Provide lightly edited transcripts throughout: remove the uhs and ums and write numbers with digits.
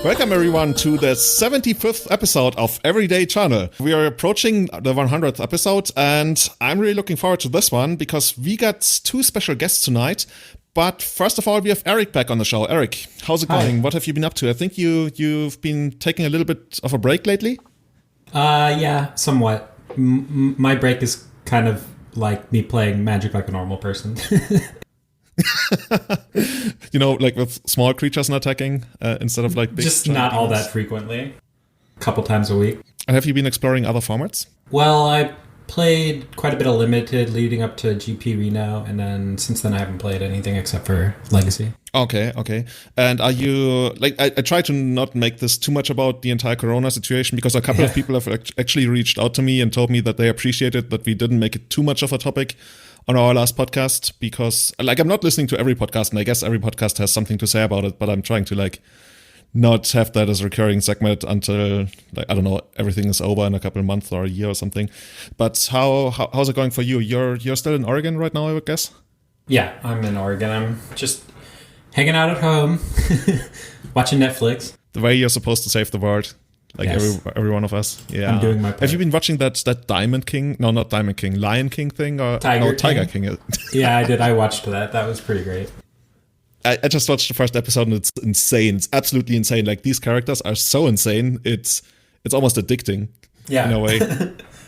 Welcome everyone to the 75th episode of Everyday Channel. We are approaching the 100th episode and I'm really looking forward to this one because we got two special guests tonight. But first of all, we have Eric back on the show. Eric, how's it going? What have you been up to? I think you've been taking a little bit of a break lately? Yeah, somewhat. My break is kind of like me playing Magic like a normal person. You know, like with small creatures not attacking instead of like big. Just not all that frequently. A couple times a week. And have you been exploring other formats? Well, I played quite a bit of Limited leading up to GP Reno, and then since then I haven't played anything except for Legacy. Okay. And are you, like, I try to not make this too much about the entire Corona situation because a couple of people have actually reached out to me and told me that they appreciated that we didn't make it too much of a topic on our last podcast because, like, I'm not listening to every podcast and I guess every podcast has something to say about it, but I'm trying to, like, not have that as a recurring segment until, like, I don't know, everything is over in a couple of months or a year or something. But how's it going for you? You're still in Oregon right now, I would guess? Yeah, I'm in Oregon. I'm just hanging out at home, watching Netflix. The way you're supposed to save the world. Like yes. every one of us. Yeah. I'm doing my part. Have you been watching that Diamond King? No, not Diamond King. Lion King thing? Or Tiger King. Yeah, I did. I watched that. That was pretty great. I just watched the first episode and it's insane. It's absolutely insane. Like, these characters are so insane. It's almost addicting. Yeah. In a way.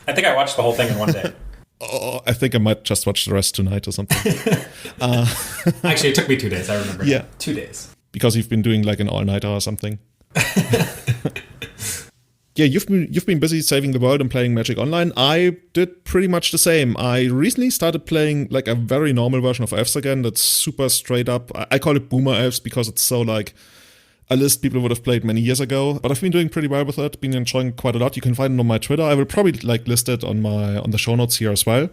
I think I watched the whole thing in one day. Oh, I think I might just watch the rest tonight or something. Actually, it took me 2 days. I remember. Yeah. Now. 2 days. Because you've been doing like an all-nighter or something. Yeah, you've been busy saving the world and playing Magic Online. I did pretty much the same. I recently started playing like a very normal version of Elves again. That's super straight up. I call it Boomer Elves because it's so like a list people would have played many years ago. But I've been doing pretty well with it. Been enjoying quite a lot. You can find it on my Twitter. I will probably like list it on the show notes here as well.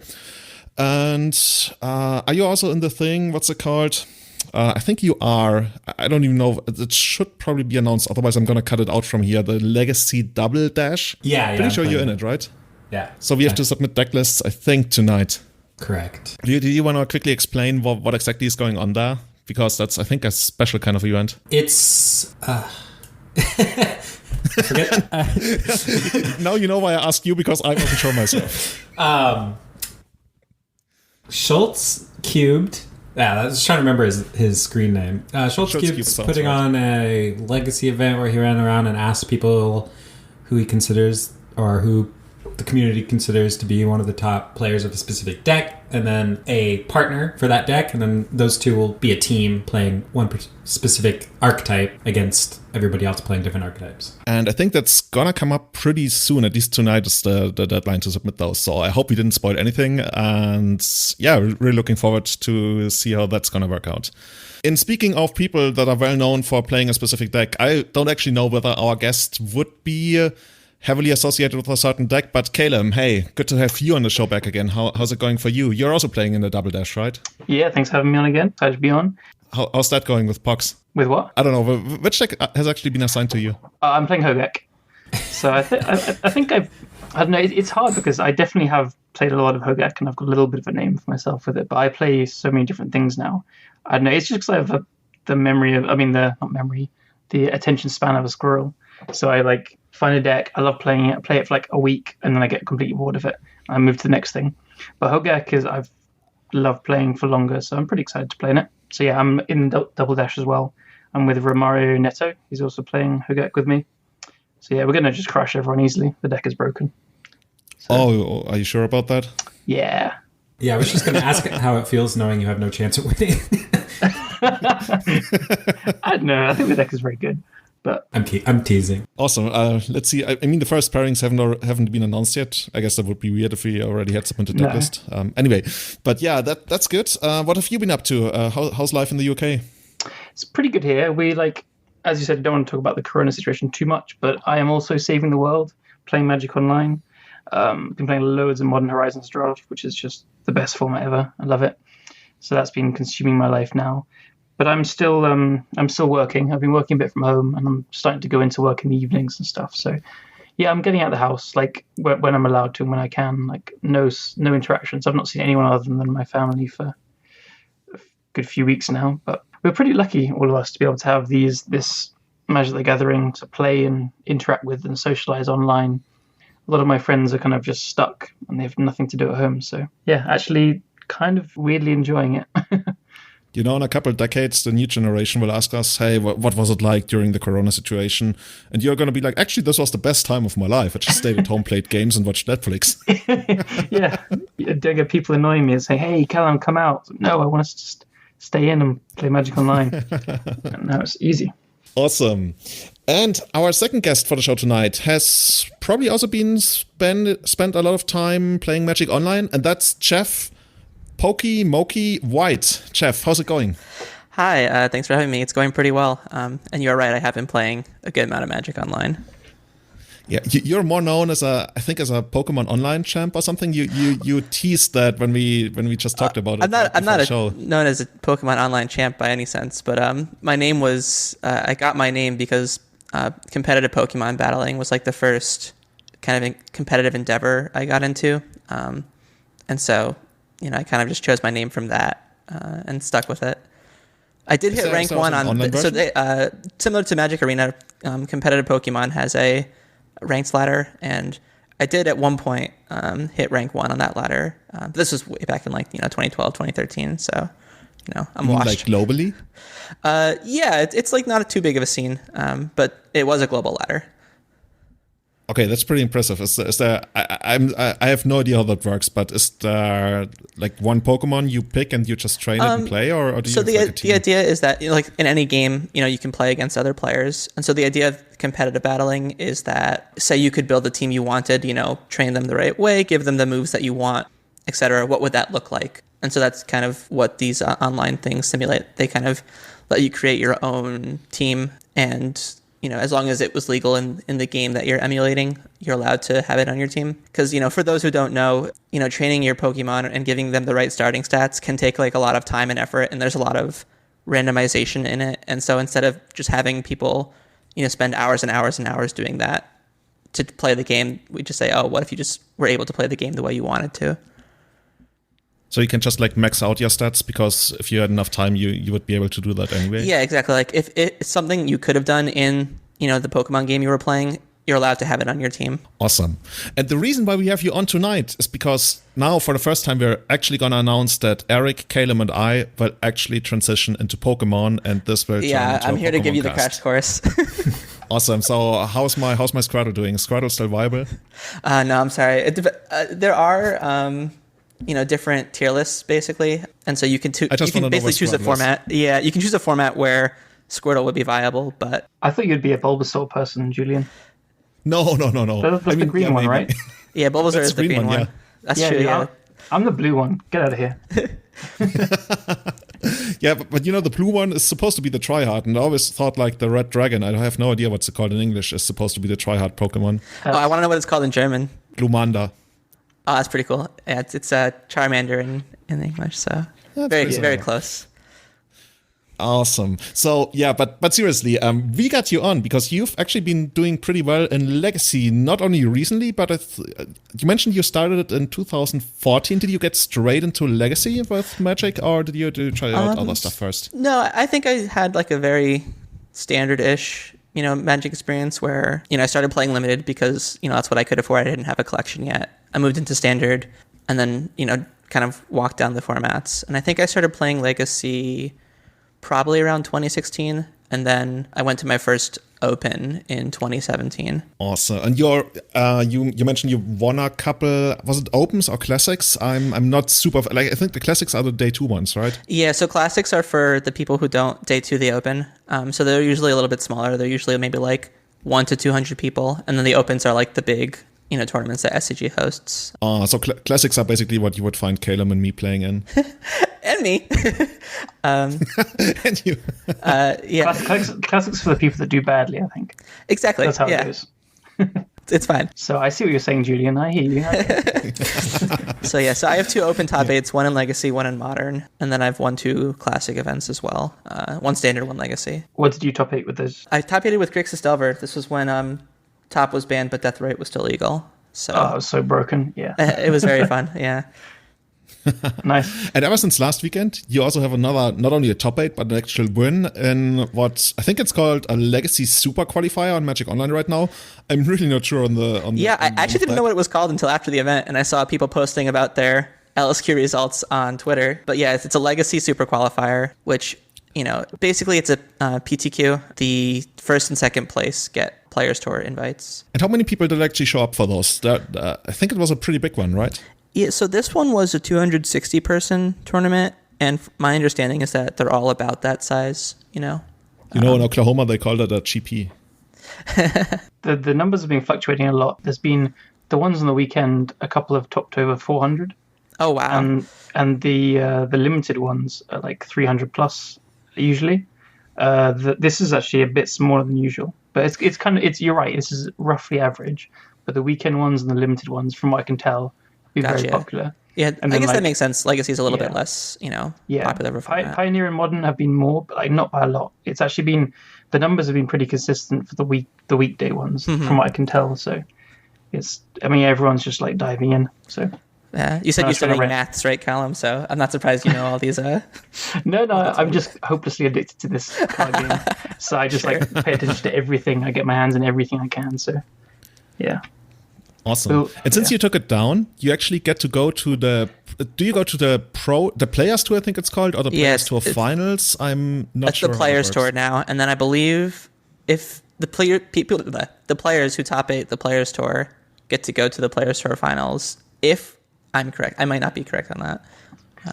And are you also in the thing? What's it called? I think you are. I don't even know. It should probably be announced. Otherwise, I'm going to cut it out from here. The Legacy Double Dash. Yeah. Pretty sure you're in it, right? Yeah. So we have to submit decklists, I think, tonight. Correct. Do you want to quickly explain what exactly is going on there? Because that's, I think, a special kind of event. It's... forget. Now you know why I asked you, because I wasn't sure myself. Schultz Cubed... Yeah, I was trying to remember his screen name. Schultz Cube's putting on a Legacy event where he ran around and asked people who he considers or who the community considers to be one of the top players of a specific deck, and then a partner for that deck, and then those two will be a team playing one specific archetype against everybody else playing different archetypes. And I think that's gonna come up pretty soon. At least tonight is the deadline to submit those. So I hope we didn't spoil anything. And yeah, really looking forward to see how that's gonna work out. In speaking of people that are well known for playing a specific deck, I don't actually know whether our guest would be heavily associated with a certain deck, but Callum, hey, good to have you on the show back again. How's it going for you? You're also playing in the Double Dash, right? Yeah, thanks for having me on again. Glad to be on. How's that going with Pox? With what? I don't know. Which deck has actually been assigned to you? I'm playing Hogak. So I think I don't know. It's hard because I definitely have played a lot of Hogak and I've got a little bit of a name for myself with it. But I play so many different things now. I don't know. It's just because I have the attention span of a squirrel. So I like find a deck. I love playing it. I play it for like a week and then I get completely bored of it. I move to the next thing. But Hogak I've loved playing for longer, so I'm pretty excited to play in it. So yeah, I'm in Double Dash as well. I'm with Romario Neto. He's also playing Hogak with me. So yeah, we're going to just crush everyone easily. The deck is broken. So, oh, are you sure about that? Yeah. Yeah, I was just going to ask how it feels knowing you have no chance of winning. I don't know. I think the deck is very good. But I'm teasing. Awesome. Let's see. I mean, the first pairings haven't been announced yet. I guess that would be weird if we already had submitted that list. Anyway, but yeah, that's good. What have you been up to? How's life in the UK? It's pretty good here. We as you said, don't want to talk about the Corona situation too much, but I am also saving the world, playing Magic Online. Been playing loads of Modern Horizons Draft, which is just the best format ever. I love it. So that's been consuming my life now. But I'm still working. I've been working a bit from home, and I'm starting to go into work in the evenings and stuff. So, yeah, I'm getting out of the house like when I'm allowed to and when I can. Like no interactions. I've not seen anyone other than my family for a good few weeks now. But we're pretty lucky, all of us, to be able to have this Magic the Gathering to play and interact with and socialize online. A lot of my friends are kind of just stuck and they have nothing to do at home. So yeah, actually kind of weirdly enjoying it. You know, in a couple of decades, the new generation will ask us, hey, what was it like during the Corona situation? And you're going to be like, actually, this was the best time of my life. I just stayed at home, played games, and watched Netflix. Yeah. Don't get people annoying me and say, hey, Callum, come out. No, I want us to just stay in and play Magic Online. And now it's easy. Awesome. And our second guest for the show tonight has probably also been spent a lot of time playing Magic Online, and that's Jeff Pokemoki White. Jeff, how's it going? Hi, thanks for having me. It's going pretty well. And you're right, I have been playing a good amount of Magic Online. Yeah, you're more known as a Pokemon Online champ or something. You teased that when we just talked about it. I'm not known as a Pokemon Online champ by any sense, but my name was I got my name because competitive Pokemon battling was like the first kind of competitive endeavor I got into, and so I kind of just chose my name from that and stuck with it. I did hit rank 1 on so they, similar to Magic Arena, competitive Pokemon has a ranks ladder, and I did at one point hit rank 1 on that ladder. This was way back in 2012, 2013. So I'm washed. Like globally? Yeah, it's like not too big of a scene, but it was a global ladder. Okay, that's pretty impressive. Is there? I have no idea how that works, but is there like one Pokemon you pick and you just train it and play, or do you? So have like a team? The idea is that like in any game, you can play against other players, and so the idea of competitive battling is that say you could build the team you wanted, train them the right way, give them the moves that you want, etc. What would that look like? And so that's kind of what these online things simulate. They kind of let you create your own team, and as long as it was legal in the game that you're emulating, you're allowed to have it on your team. Because, for those who don't know, training your Pokemon and giving them the right starting stats can take like a lot of time and effort, and there's a lot of randomization in it. And so instead of just having people, spend hours and hours and hours doing that to play the game, we just say, oh, what if you just were able to play the game the way you wanted to? So you can just like max out your stats, because if you had enough time, you would be able to do that anyway. Yeah, exactly. Like if it's something you could have done in, the Pokemon game you were playing, you're allowed to have it on your team. Awesome. And the reason why we have you on tonight is because now for the first time, we're actually going to announce that Eric, Callum, and I will actually transition into Pokemon, and this will turn into I'm here to give you the cast. crash course. Awesome. So how's my Squirtle doing? Is Squirtle still viable? No, I'm sorry. There are different tier lists basically, and so you can basically choose a format. Yeah, you can choose a format where Squirtle would be viable, but I thought you'd be a Bulbasaur person, Julian. No. That's the green one, right? Yeah, Bulbasaur is the green one. Yeah. That's true. Yeah, I'm the blue one. Get out of here. Yeah, but the blue one is supposed to be the tryhard, and I always thought like the red dragon, I have no idea what's it called in English, is supposed to be the tryhard Pokemon. I want to know what it's called in German. Glumanda. Oh, that's pretty cool. Yeah, it's Charmander in English, so very close. Awesome. So yeah, but seriously, we got you on because you've actually been doing pretty well in Legacy, not only recently, but you mentioned you started it in 2014. Did you get straight into Legacy with Magic, or did you try out other stuff first? No, I think I had like a very standard-ish, Magic experience where, I started playing Limited because, that's what I could afford. I didn't have a collection yet. I moved into Standard and then, kind of walked down the formats. And I think I started playing Legacy probably around 2016, and then I went to my first Open in 2017. Awesome. And you mentioned you won a couple, was it Opens or Classics? I'm not super, I think the Classics are the day 2 ones, right? Yeah, so Classics are for the people who don't day 2 the Open. So they're usually a little bit smaller. They're usually maybe like 1 to 200 people, and then the Opens are like the big tournaments that SCG hosts. So Classics are basically what you would find Callum and me playing in. And me. And you. Yeah. Classics for the people that do badly, I think. Exactly. That's how it goes. It's fine. So I see what you're saying, Julian. I hear you. So I have 2 Open top 8s, 1 in Legacy, 1 in Modern, and then I've won 2 Classic events as well. 1 Standard, 1 Legacy. What did you top 8 with those? I top 8'd with Grixis Delver. This was when Top was banned, but Death Rate was still legal. So it was so broken. Yeah. It was very fun. Yeah. Nice. And ever since last weekend, you also have another, not only a top 8, but an actual win in what I think it's called a Legacy Super Qualifier on Magic Online right now. I'm really not sure on the. I actually didn't know what it was called until after the event, and I saw people posting about their LSQ results on Twitter. But yeah, it's a Legacy Super Qualifier, which, basically it's a PTQ. The first and second place get Players Tour invites. And how many people did actually show up for those? I think it was a pretty big one, right? Yeah, so this one was a 260-person tournament, and my understanding is that they're all about that size, in Oklahoma, they called it a GP. The numbers have been fluctuating a lot. There's been the ones on the weekend, a couple have topped over 400. Oh, wow. And the limited ones are like 300 plus usually. This is actually a bit smaller than usual, but you're right, this is roughly average. But the weekend ones and the limited ones, from what I can tell, be very popular. Yeah, and I guess that makes sense. Legacy is a little bit less, popular. Pioneer and Modern have been more, but not by a lot. It's actually been, the numbers have been pretty consistent for the weekday ones, from what I can tell. So everyone's just like diving in. So yeah, you said you're studying maths, right, Callum? So I'm not surprised you know all these. No, I'm just hopelessly addicted to this card game. So I just pay attention to everything. I get my hands in everything I can. So yeah. Awesome. And since you took it down, you actually get to go to the Players Tour, I think it's called, or the Players Tour Finals? I'm not sure. That's the Players Tour now. And then I believe if the players who top 8 the Players Tour get to go to the Players Tour Finals, if I'm correct. I might not be correct on that.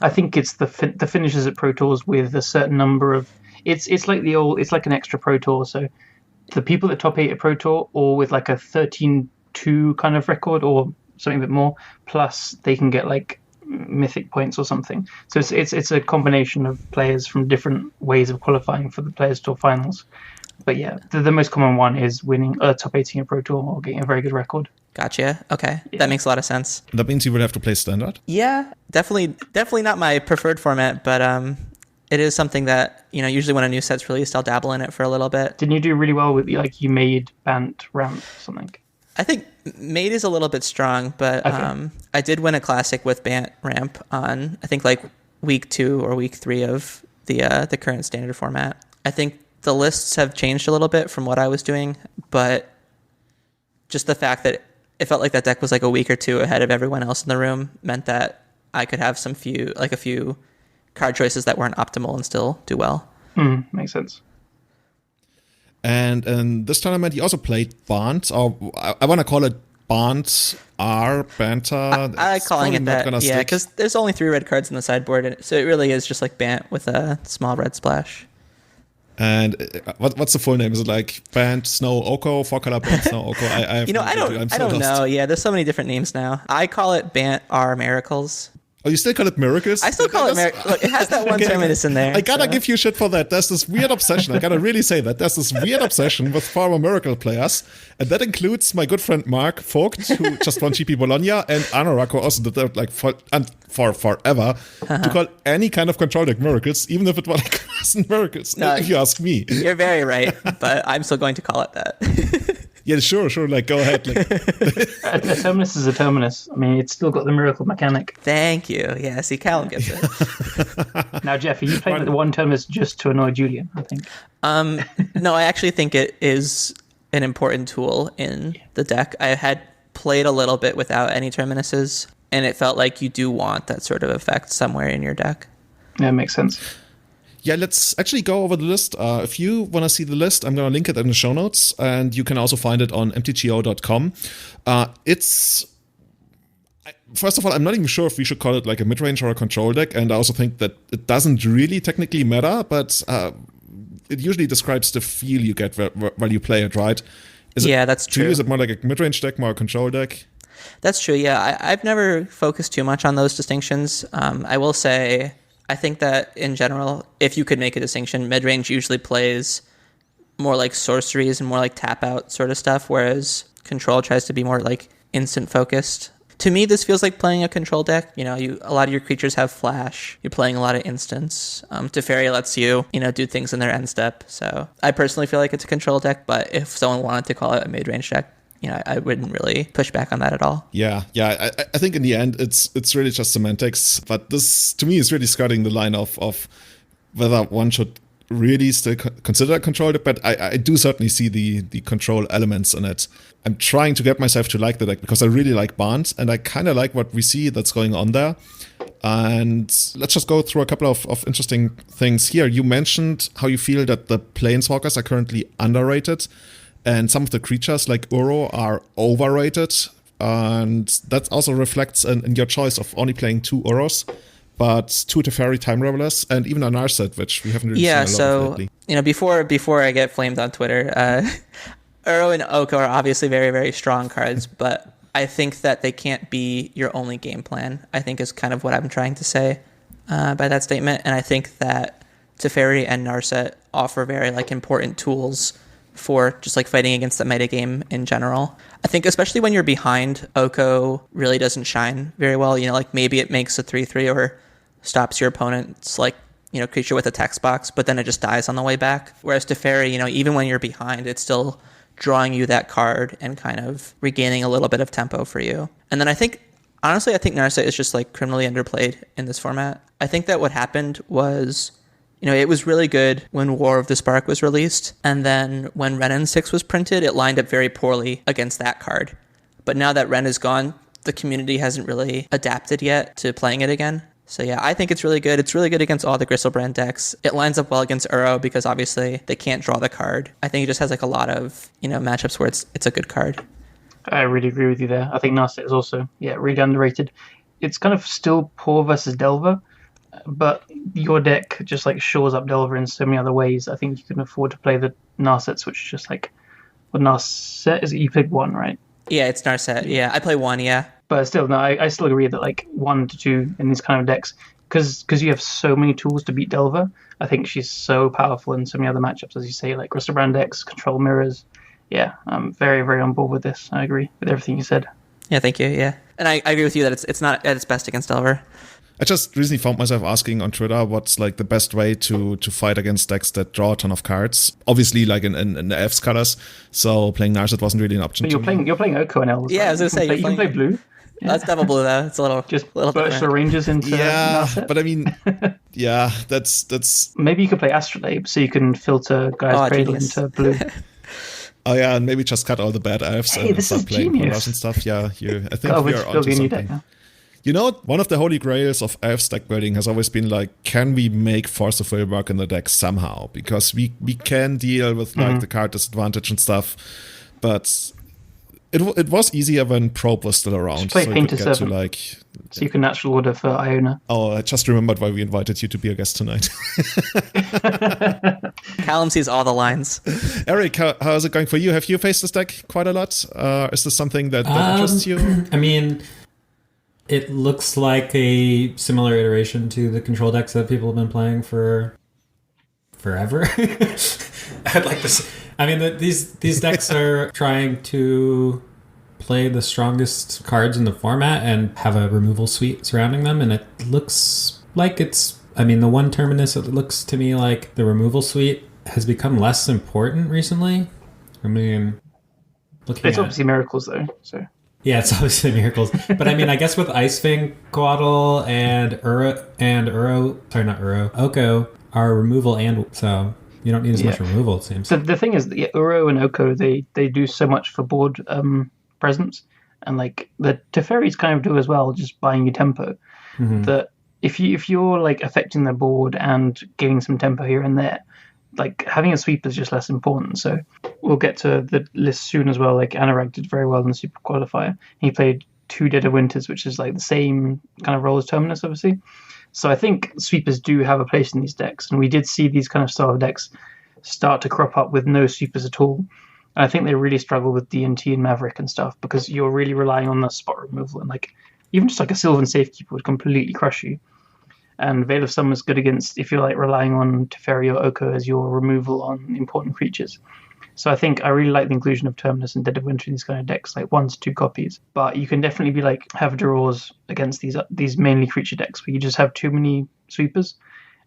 I think it's the finishes at Pro Tours with a certain number of, it's like an extra Pro Tour. So the people that top 8 at Pro Tour, or with like a 13-2 kind of record or something a bit more, plus they can get like mythic points or something. So it's a combination of players from different ways of qualifying for the Players Tour Finals. But yeah, the most common one is winning top 18 at Pro Tour or getting a very good record. Gotcha. Okay. Yeah. That makes a lot of sense. That means you would have to play Standard? Yeah, definitely not my preferred format, but it is something that, usually when a new set's released, I'll dabble in it for a little bit. Didn't you do really well with, you made Bant ramp or something? I think made is a little bit strong, but okay. I did win a classic with Bant ramp on, I think, like week 2 or week 3 of the current Standard format. I think the lists have changed a little bit from what I was doing, but just the fact that it felt like that deck was like a week or 2 ahead of everyone else in the room meant that I could have a few card choices that weren't optimal and still do well. Makes sense. And in this tournament, you also played Bant, or I want to call it Bant R, Banta. I like calling it that, because there's only 3 red cards in the sideboard, so it really is just like Bant with a small red splash. And what's the full name? Is it like Bant Snow Oko, 4-color Bant Snow Oko? I don't know. Yeah, there's so many different names now. I call it Bant R Miracles. Oh, you still call it Miracles? I still call it Miracles. Look, it has that one terminus in there. I gotta give you shit for that. There's this weird obsession. I gotta really say that. There's this weird obsession with former Miracle players. And that includes my good friend Mark Vogt, who just won GP Bologna, and Anuraag, who also did that for forever, to call any kind of control deck Miracles, even if it wasn't Miracles, if you ask me. You're very right, but I'm still going to call it that. Yeah, sure. Go ahead. A terminus is a terminus. I mean, it's still got the miracle mechanic. Thank you. Yeah, see, Callum gets it. Now, Jeff, are you playing with the one terminus just to annoy Julian, I think? No, I actually think it is an important tool in the deck. I had played a little bit without any terminuses, and it felt like you do want that sort of effect somewhere in your deck. Yeah, it makes sense. Yeah, let's actually go over the list. If you want to see the list, I'm going to link it in the show notes, and you can also find it on mtgo.com. First of all, I'm not even sure if we should call it like a mid-range or a control deck, and I also think that it doesn't really technically matter, but it usually describes the feel you get while you play it, right? That's true. Is it more like a mid-range deck, more a control deck? That's true, yeah. I've never focused too much on those distinctions. I will say, I think that in general, if you could make a distinction, mid-range usually plays more like sorceries and more like tap-out sort of stuff, whereas control tries to be more like instant-focused. To me, this feels like playing a control deck. A lot of your creatures have flash. You're playing a lot of instants. Teferi lets you, do things in their end step. So I personally feel like it's a control deck, but if someone wanted to call it a mid-range deck, I wouldn't really push back on that at all. Yeah. I think in the end, it's really just semantics. But this, to me, is really skirting the line of whether one should really still consider a control deck. But I do certainly see the control elements in it. I'm trying to get myself to like the deck because I really like Bant, and I kind of like what we see that's going on there. And let's just go through a couple of interesting things here. You mentioned how you feel that the Planeswalkers are currently underrated, and some of the creatures like Uro are overrated. And that also reflects in your choice of only playing 2 Uros, but 2 Teferi Time Revelers, and even a Narset, which we haven't really seen a lot of lately. Before I get flamed on Twitter, Uro and Oko are obviously very, very strong cards, but I think that they can't be your only game plan, I think is kind of what I'm trying to say by that statement. And I think that Teferi and Narset offer very important tools for just fighting against the metagame in general. I think especially when you're behind, Oko really doesn't shine very well. Maybe it makes a 3/3 or stops your opponent's creature with a text box, but then it just dies on the way back. Whereas Teferi, even when you're behind, it's still drawing you that card and kind of regaining a little bit of tempo for you. And then I think Narset is just criminally underplayed in this format. I think that what happened was, it was really good when War of the Spark was released, and then when Ren 6 was printed, it lined up very poorly against that card. But now that Ren is gone, the community hasn't really adapted yet to playing it again. So yeah, I think it's really good. It's really good against all the Gristlebrand decks. It lines up well against Uro because obviously they can't draw the card. I think it just has a lot of, matchups where it's a good card. I really agree with you there. I think Narset is also, really underrated. It's kind of still poor versus Delver, but your deck just shores up Delver in so many other ways. I think you can afford to play the Narsets, which is just Narset is it? You played 1, right? Yeah, it's Narset. Yeah, I play 1, yeah. But still, no, I still agree that 1 to 2 in these kind of decks, because you have so many tools to beat Delver. I think she's so powerful in so many other matchups, as you say, like Gristlebrand decks, control mirrors. Yeah, I'm very, very on board with this. I agree with everything you said. Yeah, thank you. Yeah, and I agree with you that it's not at its best against Delver. I just recently found myself asking on Twitter what's the best way to fight against decks that draw a ton of cards. Obviously, in the F's colors, so playing Narset wasn't really an option. But you're playing Oko and Elves. Yeah, right? I was gonna say you can play blue. Yeah. That's double blue though. It's a little burst the ranges into Narset. But I mean, that's maybe you could play Astrolabe so you can filter Gaia's Cradle into blue. Oh yeah, and maybe just cut all the bad elves and start playing colors and stuff. Yeah, I think we are onto something. One of the holy grails of elves deck building has always been can we make Force of Will work in the deck somehow? Because we can deal with the card disadvantage and stuff, but it was easier when Probe was still around. So you could get to so you can natural order for Iona. Oh, I just remembered why we invited you to be a guest tonight. Callum sees all the lines. Eric, how's it going for you? Have you faced this deck quite a lot? Is this something that interests you? I mean, it looks like a similar iteration to the control decks that people have been playing for forever. I'd like to say. I mean, these decks are trying to play the strongest cards in the format and have a removal suite surrounding them, and it looks like it's... I mean, the one terminus, it looks to me like the removal suite has become less important recently. I mean, it's obviously Miracles, though, so... Yeah, it's obviously Miracles. But I mean, I guess with Icefang, Coatl, and Oko are removal, and so you don't need as much removal, it seems. So the thing is, Uro and Oko, they do so much for board presence, and the Teferis kind of do as well, just buying you tempo. Mm-hmm. That if you're affecting the board and getting some tempo here and there, having a sweep is just less important. So we'll get to the list soon as well. Anuraag did very well in the Super Qualifier. He played 2 Dead of Winters, which is the same kind of role as Terminus, obviously. So I think sweepers do have a place in these decks, and we did see these kind of style of decks start to crop up with no sweepers at all. And I think they really struggle with D&T and Maverick and stuff, because you're really relying on the spot removal, and even just a Sylvan Safekeeper would completely crush you. And Veil of Summer is good against if you're relying on Teferi or Oko as your removal on important creatures. So I think I really like the inclusion of Terminus and Dead of Winter in these kind of decks, 1 to 2 copies. But you can definitely be have draws against these mainly creature decks where you just have too many sweepers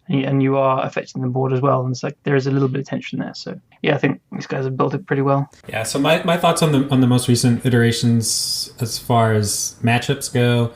and you are affecting the board as well. And it's there is a little bit of tension there. So I think these guys have built it pretty well. Yeah, so my thoughts on the most recent iterations as far as matchups go,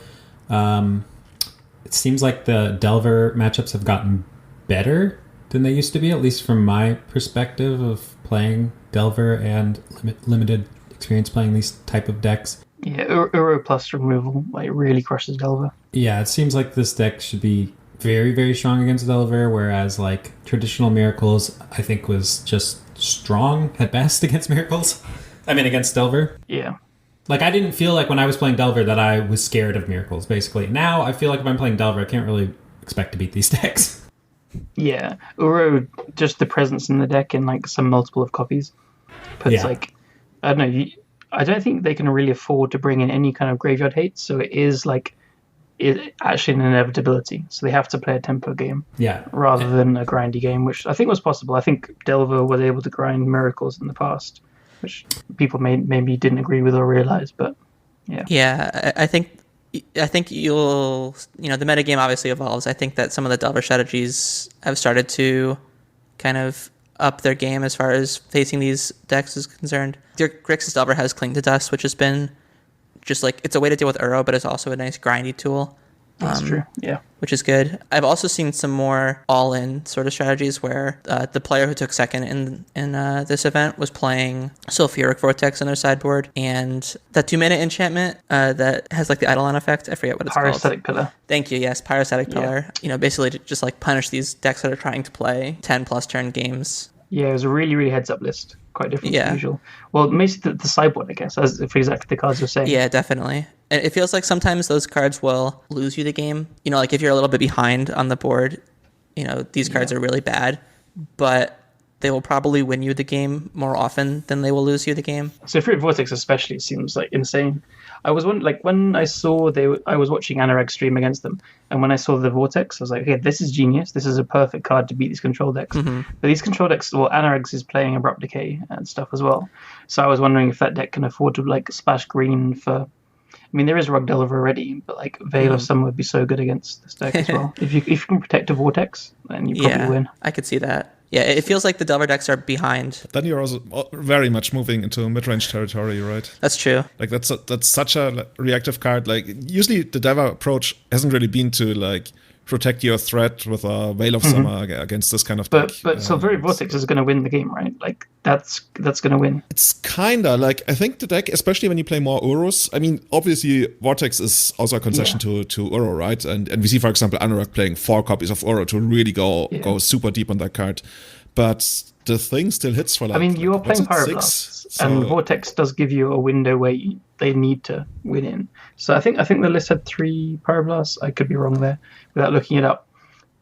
it seems like the Delver matchups have gotten better than they used to be, at least from my perspective of playing Delver and limited experience playing these type of decks. Yeah, Uro plus removal really crushes Delver. Yeah, it seems like this deck should be very, very strong against Delver, whereas traditional Miracles, I think, was just strong at best against Miracles. Against Delver. Yeah. I didn't feel like when I was playing Delver that I was scared of Miracles, basically. Now, I feel like if I'm playing Delver, I can't really expect to beat these decks. Yeah. Uro, just the presence in the deck in some multiple of copies puts I don't know, I don't think they can really afford to bring in any kind of graveyard hate, so it is it actually an inevitability. So they have to play a tempo game rather than a grindy game, which I think was possible. I think Delver was able to grind Miracles in the past, which people maybe didn't agree with or realize, but yeah. Yeah, I think you'll, the metagame obviously evolves. I think that some of the Delver strategies have started to kind of up their game as far as facing these decks is concerned. Grixis Delver has Cling to Dust, which has been just it's a way to deal with Uro, but it's also a nice grindy tool. That's true, yeah. Which is good. I've also seen some more all-in sort of strategies where the player who took second in this event was playing Sulfuric Vortex on their sideboard, and that 2-mana enchantment that has the Eidolon effect. I forget what it's called. Pyrostatic Pillar. Thank you, yes, Pyrostatic Pillar. Basically to just punish these decks that are trying to play 10-plus turn games. Yeah, it was a really, really heads-up list. Quite different from usual. Well, mostly the sideboard, I guess, as for exactly the cards you're saying. Yeah, definitely. And it feels like sometimes those cards will lose you the game. If you're a little bit behind on the board, these cards are really bad, but they will probably win you the game more often than they will lose you the game. So Fruit Vortex especially seems insane. I was wondering, when I saw I was watching Anuraag stream against them, and when I saw the Vortex, I was like, okay, this is genius. This is a perfect card to beat these control decks. Mm-hmm. But these control decks, Anuraag is playing Abrupt Decay and stuff as well. So I was wondering if that deck can afford to splash green for. There is Rug Delver already, but Veil of Summer would be so good against this deck as well. If you can protect a Vortex, then you probably win. I could see that. Yeah, it feels like the Delver decks are behind. Then you're also very much moving into mid-range territory, right? That's true. That's such a reactive card. Usually the Delver approach hasn't really been to protect your threat with a Veil of Summer against this kind of deck. But Sulfuric Vortex is going to win the game, right? That's going to win. It's kinda I think the deck, especially when you play more Uros. Obviously Vortex is also a concession to Uro, right? And we see, for example, Anuraag playing 4 copies of Uro to really go super deep on that card. But the thing still hits for you are playing Pyroblasts, and Vortex does give you a window where they need to win in. So I think the list had 3 Pyroblasts. I could be wrong there without looking it up.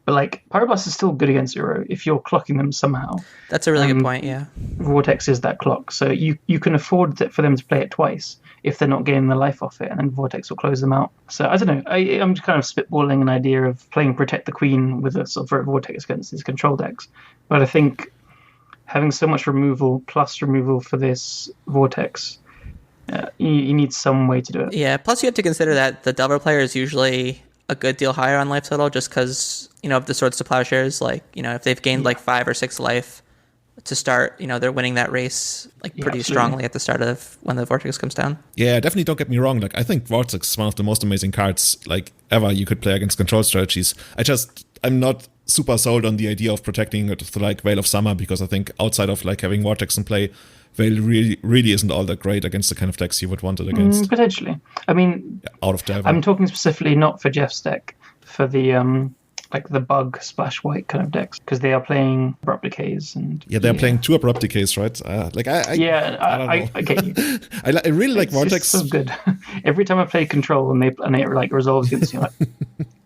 But Pyroblast is still good against Uro if you're clocking them somehow. That's a really good point, yeah. Vortex is that clock. So you can afford for them to play it twice if they're not getting the life off it, and then Vortex will close them out. So I don't know. I'm just kind of spitballing an idea of playing Protect the Queen with a Sulfuric Vortex against these control decks. But I think having so much removal plus removal for this Vortex, you need some way to do it. Yeah, plus you have to consider that the Delver player is usually a good deal higher on life total just because, of the Swords to Plowshares, if they've gained 5 or 6 life to start, they're winning that race pretty strongly at the start of when the Vortex comes down. Yeah, definitely don't get me wrong. I think Vortex is one of the most amazing cards ever you could play against control strategies. I'm not super sold on the idea of protecting it with Veil of Summer, because I think outside of having Vortex in play, Veil really isn't all that great against the kind of decks you would want it against. Potentially. Out of Delver. I'm talking specifically not for Jeff's deck, for the the bug splash white kind of decks, because they are playing Abrupt Decays and they're playing 2 Abrupt Decays, right? I get you. I really like Vortex. It's so good. Every time I play Control and it resolves against you,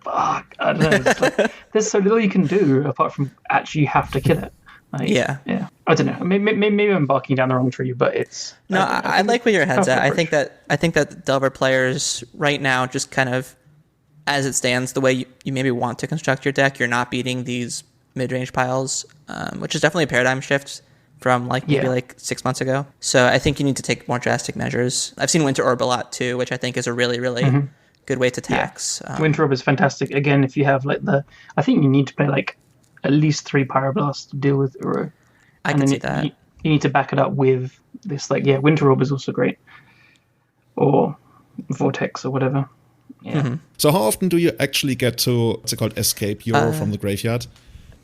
fuck. I don't know. There's so little you can do apart from actually you have to kill it. Yeah. I don't know. Maybe I'm barking down the wrong tree, but it's. No, I like where your head's at. I think that Delver players right now, just kind of as it stands, the way you maybe want to construct your deck, you're not beating these mid-range piles, which is definitely a paradigm shift from maybe 6 months ago. So I think you need to take more drastic measures. I've seen Winter Orb a lot too, which I think is a really, really good way to tax. Winter Orb is fantastic. Again, if you have I think you need to play at least 3 Pyroblasts to deal with Uro. I can see that. you need to back it up with this, like, Winter Orb is also great. Or Vortex or whatever. Yeah. Mm-hmm. So how often do you actually get to, what's it called, escape Euro from the graveyard?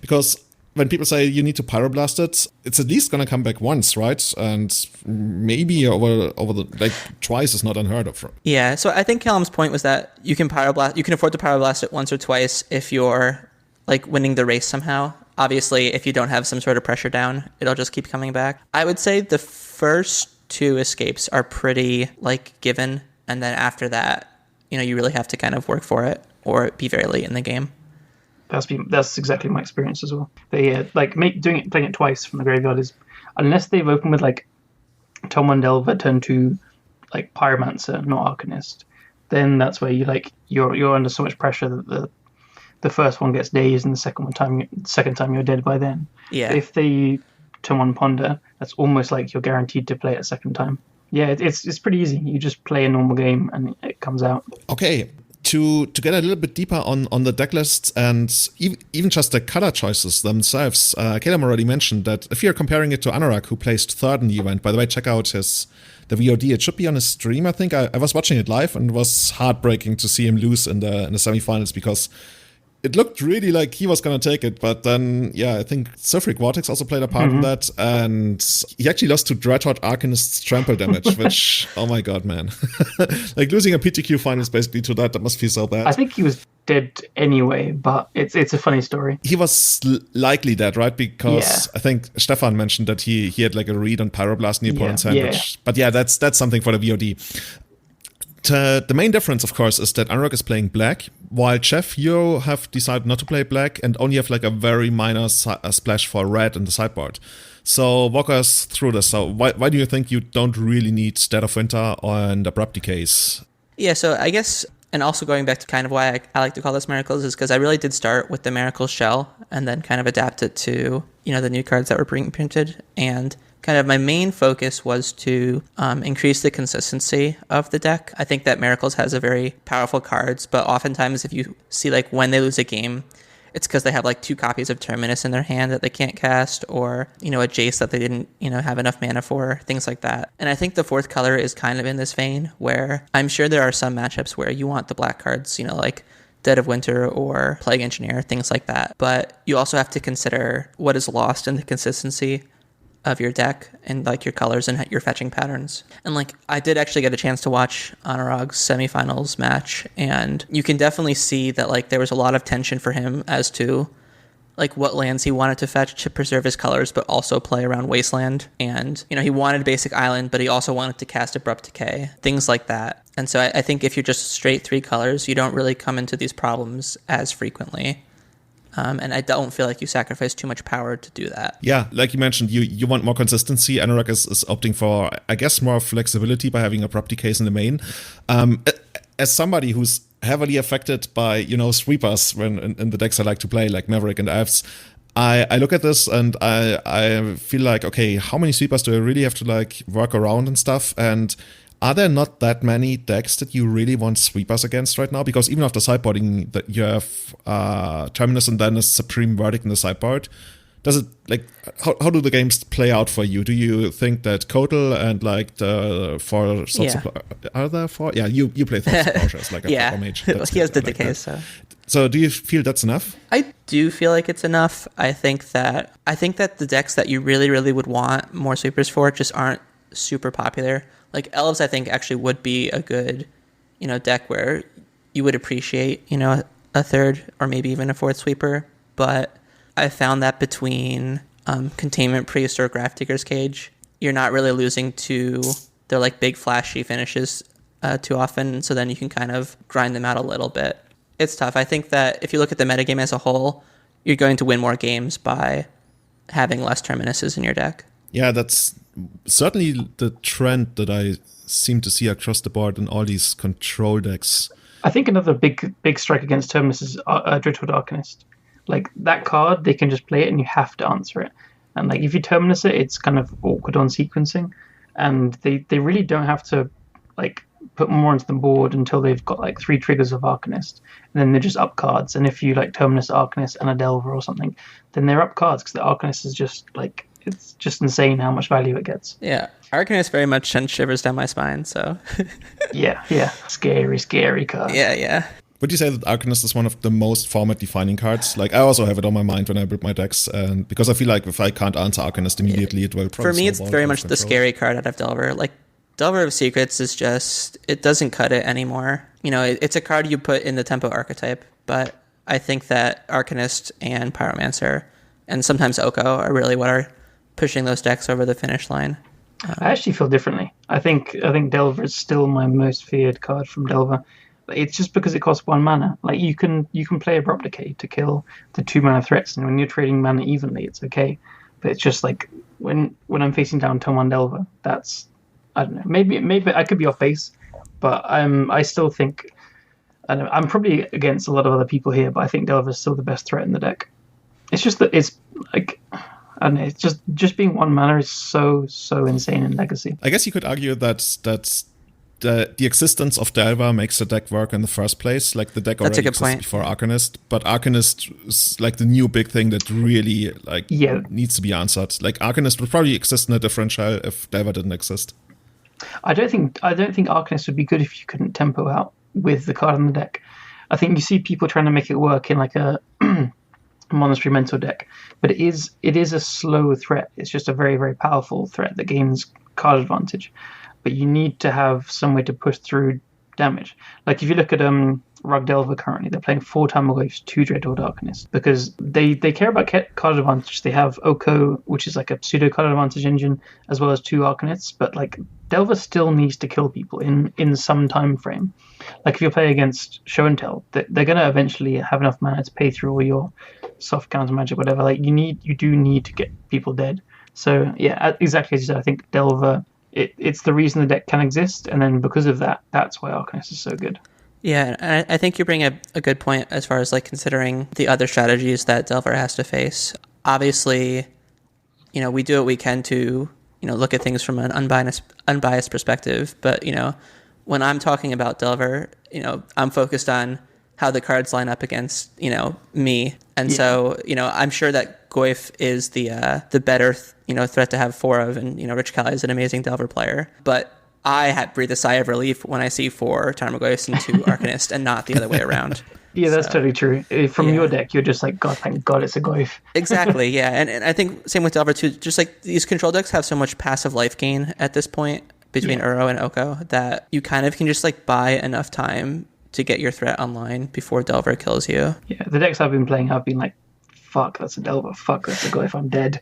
Because when people say you need to pyroblast it, it's at least going to come back once, right? And maybe over the, like, twice is not unheard of. Yeah, so I think Callum's point was that you can afford to pyroblast it once or twice if you're, like, winning the race somehow. Obviously, if you don't have some sort of pressure down, it'll just keep coming back. I would say the first 2 escapes are pretty, like, given, and then after that, you really have to kind of work for it or be very late in the game. That's exactly my experience as well. They playing it twice from the graveyard is, unless they've opened with like Tom Delver turn 2, like Pyromancer, not Arcanist, then that's where you're under so much pressure that the first one gets dazed and the second time you're dead by then. Yeah. But if they turn 1 Ponder, that's almost like you're guaranteed to play it a second time. Yeah, it's pretty easy. You just play a normal game and it comes out. Okay. To get a little bit deeper on the deck lists and even just the color choices themselves, Callum already mentioned that if you're comparing it to Anuraag, who placed 3rd in the event, by the way, check out the VOD. It should be on his stream, I think. I was watching it live and it was heartbreaking to see him lose in the semifinals because it looked really like he was going to take it, but then, I think Sulfuric Vortex also played a part in that, and he actually lost to Dreadhorde Arcanist's trample damage, which, oh my god, man. Like, losing a PTQ finals basically to that must feel so bad. I think he was dead anyway, but it's a funny story. He was likely dead, right? Because I think Stefan mentioned that he had like a read on Pyroblast in the opponent's hand, but that's something for the VOD. The main difference, of course, is that Anuraag is playing black, while Jeff, you have decided not to play black and only have like a very minor splash for red in the sideboard. So walk us through this. So why do you think you don't really need Dead of Winter and Abrupt Decays? Yeah, so I guess, and also going back to kind of why I like to call this Miracles, is because I really did start with the Miracles shell and then kind of adapt it to, the new cards that were being printed. And kind of my main focus was to increase the consistency of the deck. I think that Miracles has a very powerful cards, but oftentimes if you see like when they lose a game, it's because they have like 2 copies of Terminus in their hand that they can't cast, or, a Jace that they didn't, have enough mana for, things like that. And I think the 4th color is kind of in this vein, where I'm sure there are some matchups where you want the black cards, like Dead of Winter or Plague Engineer, things like that. But you also have to consider what is lost in the consistency of your deck and like your colors and your fetching patterns. And like I did actually get a chance to watch Anuraag's semifinals match, and you can definitely see that like there was a lot of tension for him as to like what lands he wanted to fetch to preserve his colors but also play around Wasteland. And he wanted basic island, but he also wanted to cast Abrupt Decay, things like that. And so I think if you're just straight 3 colors, you don't really come into these problems as frequently. And I don't feel like you sacrifice too much power to do that. Yeah, like you mentioned, you want more consistency. Anuraag is opting for, I guess, more flexibility by having Abrupt Decays in the main. As somebody who's heavily affected by, sweepers when in the decks I like to play, like Maverick and Avs, I look at this and I feel like, okay, how many sweepers do I really have to like work around and stuff? And are there not that many decks that you really want sweepers against right now? Because even after sideboarding, that you have Terminus and then a Supreme Verdict in the sideboard. Does it like how do the games play out for you? Do you think that Kotal and like the 4 Thought Supply are there 4? Yeah, you play Thought Supply as like a power mage. He has the decay, so. So do you feel that's enough? I do feel like it's enough. I think that the decks that you really, really would want more sweepers for just aren't super popular. Like Elves, I think actually would be a good, deck where you would appreciate, a 3rd or maybe even a 4th sweeper. But I found that between Containment Priest or Grafdigger's Cage, you're not really losing to their like big flashy finishes too often. So then you can kind of grind them out a little bit. It's tough. I think that if you look at the metagame as a whole, you're going to win more games by having less Terminuses in your deck. Yeah, that's certainly the trend that I seem to see across the board in all these control decks. I think another big strike against Terminus is Dreadhorde Arcanist. Like that card, they can just play it and you have to answer it. And like if you Terminus it, it's kind of awkward on sequencing. And they really don't have to like put more into the board until they've got like 3 triggers of Arcanist. And then they're just up cards. And if you like Terminus Arcanist and a Delver or something, then they're up cards because the Arcanist is just like it's just insane how much value it gets. Yeah, Arcanist very much sends shivers down my spine. So yeah, scary card. Yeah. Would you say that Arcanist is one of the most format-defining cards? Like, I also have it on my mind when I build my decks, and because I feel like if I can't answer Arcanist immediately, it will probably. For me, it's very much the scary card out of Delver. Like, Delver of Secrets is just, it doesn't cut it anymore. You know, it's a card you put in the tempo archetype, but I think that Arcanist and Pyromancer, and sometimes Oko, are really what are pushing those decks over the finish line. I actually feel differently. I think Delver is still my most feared card from Delver. It's just because it costs 1 mana. Like, you can play Abrupt Decay to kill the 2 mana threats, and when you're trading mana evenly, it's okay. But it's just like when I'm facing down turn 1 Delver, that's, I don't know. Maybe I could be off base, but I still think, I don't know, I'm probably against a lot of other people here, but I think Delver is still the best threat in the deck. It's just that it's like, I don't know, it's just being 1 mana is so insane in Legacy. I guess you could argue that the existence of Delver makes the deck work in the first place. Like, the deck already existed before Arcanist, but Arcanist is like the new big thing that really needs to be answered. Like, Arcanist would probably exist in a different shell if Delver didn't exist. I don't think Arcanist would be good if you couldn't tempo out with the card in the deck. I think you see people trying to make it work in like a Monastery Mentor deck, but it is a slow threat. It's just a very, very powerful threat that gains card advantage. But you need to have some way to push through damage. Like, if you look at Rug Delver currently, they're playing 4 Tamagotchis, 2 Dreadhorde Arcanist, because they care about card advantage. They have Oko, which is like a pseudo card advantage engine, as well as 2 Arcanists. But like, Delver still needs to kill people in some time frame. Like, if you play against Show and Tell, they're going to eventually have enough mana to pay through all your soft counter magic, whatever. Like, you do need to get people dead. So yeah, exactly as you said, I think Delver, it's the reason the deck can exist, and then because of that, that's why Arcanist is so good. Yeah, and I think you bring a good point as far as like considering the other strategies that Delver has to face. Obviously, you know, we do what we can to, you know, look at things from an unbiased perspective, but, you know, when I'm talking about Delver, you know, I'm focused on how the cards line up against, you know, me. And so, you know, I'm sure that Goyf is the better, you know, threat to have 4 of, and, you know, Rich Kelly is an amazing Delver player. But I breathe a sigh of relief when I see 4 Tarmogoyfs and 2 Arcanist and not the other way around. Yeah, that's totally true. From your deck, you're just like, God, thank God it's a Goyf. Exactly, yeah. And I think same with Delver too. Just like these control decks have so much passive life gain at this point between Uro and Oko that you kind of can just like buy enough time to get your threat online before Delver kills you. Yeah, the decks I've been playing have been like, fuck, that's a Delver. Fuck, that's a Goyf. I'm dead.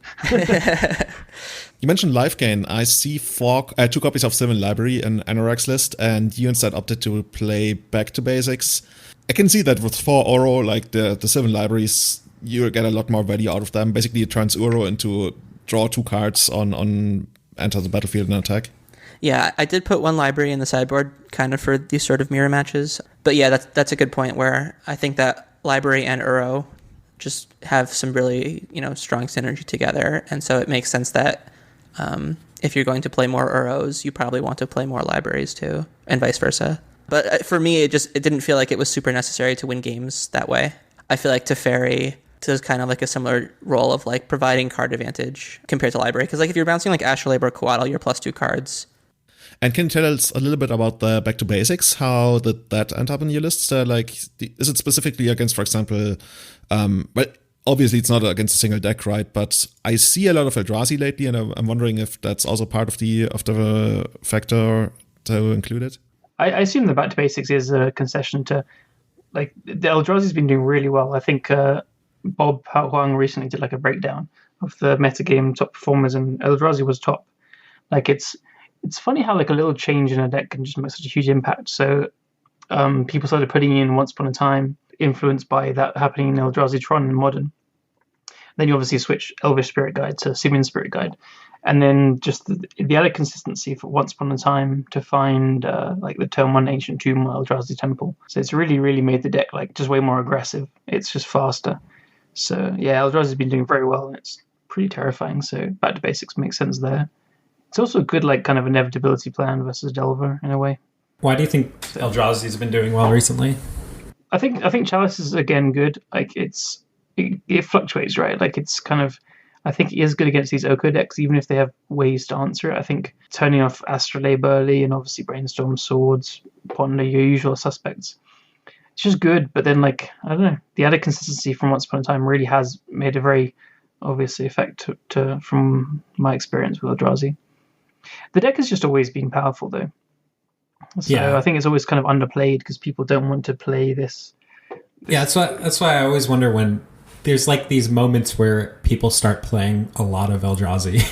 You mentioned life gain. I see 2 copies of Civil Library in Anuraag's list, and you instead opted to play Back to Basics. I can see that with 4 Uro, like the Civil Libraries, you get a lot more value out of them. Basically, it turns Uro into draw 2 cards on enter the battlefield and attack. Yeah, I did put 1 library in the sideboard kind of for these sort of mirror matches. But yeah, that's a good point where I think that library and Uro just have some really, you know, strong synergy together. And so it makes sense that if you're going to play more Uros, you probably want to play more libraries too, and vice versa. But for me, it didn't feel like it was super necessary to win games that way. I feel like Teferi does kind of like a similar role of like providing card advantage compared to library. Because like if you're bouncing like Astrolabe or Coatl, you're +2 cards. And can you tell us a little bit about the Back to Basics? How did that end up in your list? Is it specifically against, for example, well, obviously it's not against a single deck, right? But I see a lot of Eldrazi lately, and I'm wondering if that's also part of the factor to include it. I assume the Back to Basics is a concession to, like, the Eldrazi's been doing really well. I think Bob Huang recently did like a breakdown of the metagame top performers, and Eldrazi was top. Like, it's funny how like a little change in a deck can just make such a huge impact. So people started putting in Once Upon a Time, influenced by that happening in Eldrazi Tron in Modern. Then you obviously switch Elvish Spirit Guide to Simian Spirit Guide. And then just the added consistency for Once Upon a Time to find like the turn 1 Ancient Tomb or Eldrazi Temple. So it's really, really made the deck like just way more aggressive. It's just faster. So yeah, Eldrazi's been doing very well, and it's pretty terrifying. So Back to Basics makes sense there. It's also a good like kind of inevitability plan versus Delver in a way. Why do you think Eldrazi's been doing well recently? I think Chalice is again good. Like it fluctuates, right? Like it's kind of, I think it is good against these Oko decks, even if they have ways to answer it. I think turning off Astrolabe early and obviously Brainstorm, Swords, Ponder, your usual suspects. It's just good, but then, like, I don't know, the added consistency from Once Upon a Time really has made a very obvious effect from my experience with Eldrazi. The deck has just always been powerful, though. So yeah. I think it's always kind of underplayed because people don't want to play this. Yeah, that's why I always wonder when there's like these moments where people start playing a lot of Eldrazi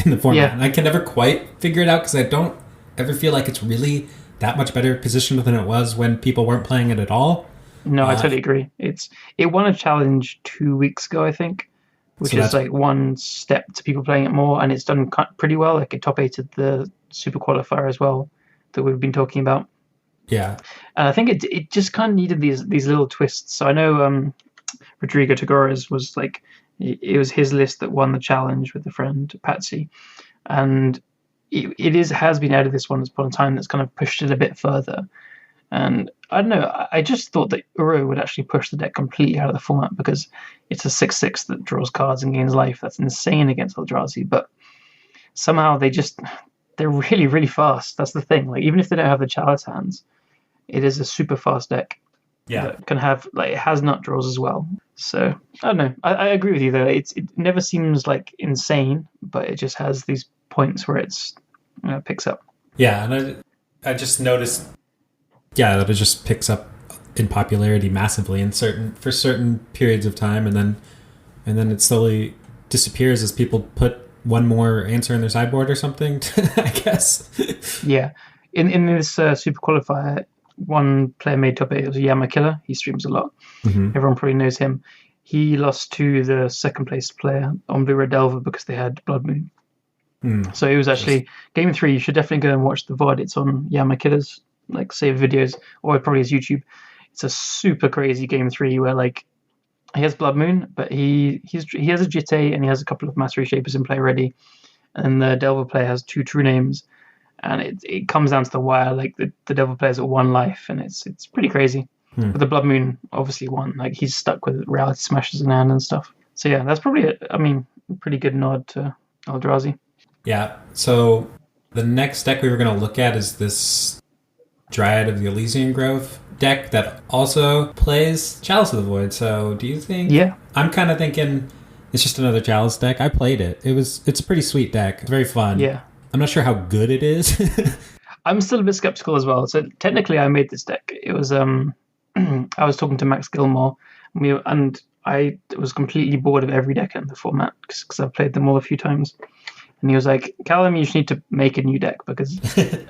in the format. Yeah. And I can never quite figure it out because I don't ever feel like it's really that much better positioned than it was when people weren't playing it at all. No, I totally agree. It won a challenge 2 weeks ago, I think, which is like one step to people playing it more, and it's done pretty well. Like it top 8'd the Super Qualifier as well that we've been talking about. Yeah. And I think it just kind of needed these little twists. So I know Rodrigo Tagores was like, it was his list that won the challenge with a friend, Patsy. And it has been added this Once Upon a Time that's kind of pushed it a bit further. And I don't know, I just thought that Uro would actually push the deck completely out of the format because it's a 6/6 that draws cards and gains life. That's insane against Eldrazi. But somehow they're really, really fast. That's the thing. Like, even if they don't have the Chalice hands, it is a super fast deck. Yeah. That can have, like, it has nut draws as well. So, I don't know. I agree with you, though. It never seems, like, insane, but it just has these points where it's picks up. Yeah, and I just noticed, that it just picks up in popularity massively for certain periods of time, and then it slowly disappears as people put one more answer in their sideboard or something, I guess. Yeah. In this Super Qualifier, one player made top 8. It was Yama Killer. He streams a lot. Mm-hmm. Everyone probably knows him. He lost to the second place player on Blue Red Delver because they had Blood Moon. So it was actually game 3. You should definitely go and watch the VOD. It's on Yama Killer's like save videos, or probably his YouTube. It's a super crazy game 3 where like he has Blood Moon, but he has a Jitte and he has a couple of Mastery Shapers in play already, and the Delver player has 2 True Names, and it comes down to the wire. Like the Delver player's at 1 life, and it's pretty crazy. But the Blood Moon obviously won. Like he's stuck with Reality Smashers in hand and stuff. So yeah, that's probably a pretty good nod to Eldrazi. Yeah. So the next deck we were going to look at is this Dryad of the Elysian Grove deck that also plays Chalice of the Void. So do you think... Yeah. I'm kind of thinking it's just another Chalice deck. I played it. It's a pretty sweet deck. It's very fun. Yeah. I'm not sure how good it is. I'm still a bit skeptical as well. So technically I made this deck. It was... I was talking to Max Gilmore, and I was completely bored of every deck in the format because I've played them all a few times. And he was like, Callum, you just need to make a new deck because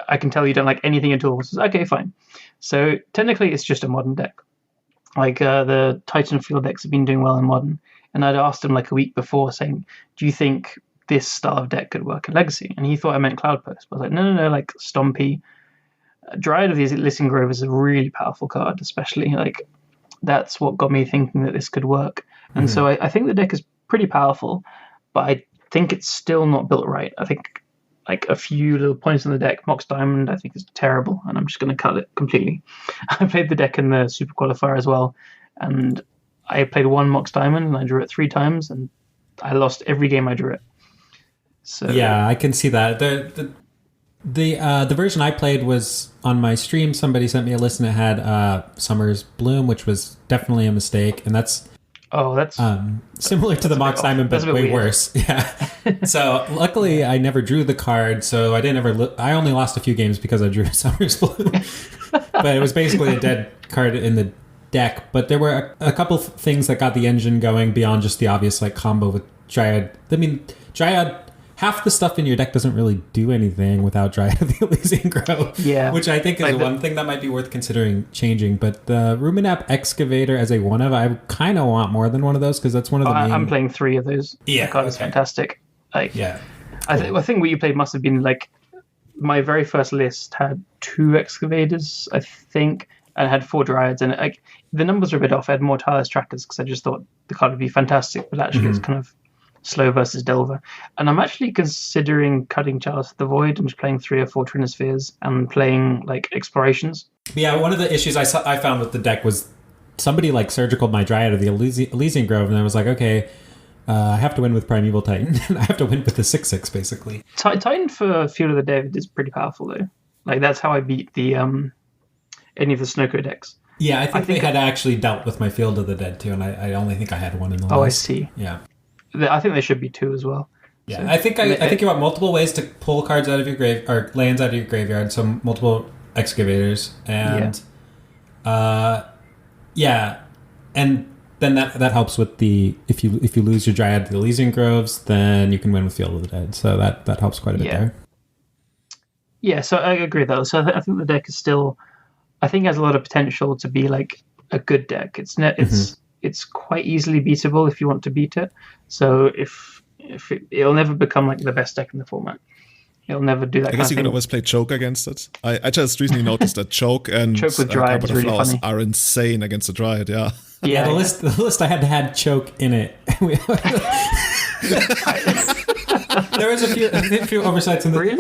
I can tell you don't like anything at all. So, okay, fine. So technically it's just a modern deck. Like the Titan Field decks have been doing well in modern. And I'd asked him like a week before saying, do you think this style of deck could work in Legacy? And he thought I meant Cloud Post. But I was like, no, like Stompy. Dryad of the Ilysian Grove is a really powerful card, especially. Like that's what got me thinking that this could work. And so I think the deck is pretty powerful, but I think it's still not built right. I think like a few little points on the deck, Mox Diamond, I think is terrible, and I'm just going to cut it completely. I played the deck in the Super Qualifier as well, and I played 1 Mox Diamond, and I drew it 3 times, and I lost every game I drew it. So yeah, I can see that. The version I played was on my stream. Somebody sent me a list and it had Summer's Bloom, which was definitely a mistake, and that's similar to the Mox Diamond, but way worse. Yeah. So luckily, I never drew the card, so I didn't ever. I only lost a few games because I drew Summer's Bloom, but it was basically a dead card in the deck. But there were a couple things that got the engine going beyond just the obvious like combo with Dryad. I mean, Dryad. Half the stuff in your deck doesn't really do anything without Dryad of the Elysian Grove. Yeah. Which I think is one thing that might be worth considering changing. But the Ruminap Excavator as a one-of, I kind of want more than one of those because that's one of the main... I'm playing 3 of those. Yeah. That card is fantastic. Like, yeah. I think what you played must have been like... My very first list had 2 Excavators, I think, and had 4 Dryads. And like the numbers are a bit off. I had more Tireless Trackers because I just thought the card would be fantastic. But actually it's kind of... slow versus Delver. And I'm actually considering cutting Chalice of the Void and just playing 3 or 4 Trinispheres and playing like Explorations. Yeah, one of the issues I found with the deck was somebody like surgical my Dryad of the Elysian Grove, and I was like, okay, I have to win with Primeval Titan. I have to win with the 6/6, basically. Titan for Field of the Dead is pretty powerful, though. Like, that's how I beat the any of the Snowco decks. Yeah, I think they had actually dealt with my Field of the Dead, too, and I only think I had one in the list. Oh, I see. Yeah. I think there should be 2 as well. Yeah, so, I think you want multiple ways to pull cards out of your grave, or lands out of your graveyard, so multiple excavators, and and then that helps with the if you lose your Dryad to the Elysian Groves, then you can win with Field of the Dead. So that helps quite a bit there. Yeah, so I agree though. So I think the deck is still, I think, has a lot of potential to be like a good deck. It's quite easily beatable if you want to beat it. So it'll never become like the best deck in the format. It'll never do that. I guess you can always play Choke against it. I just recently noticed that Choke and with Dryad is really funny. Are insane against the Dryad. Yeah. Yeah, the list I had to have Choke in it. There was a few oversights in the. Really?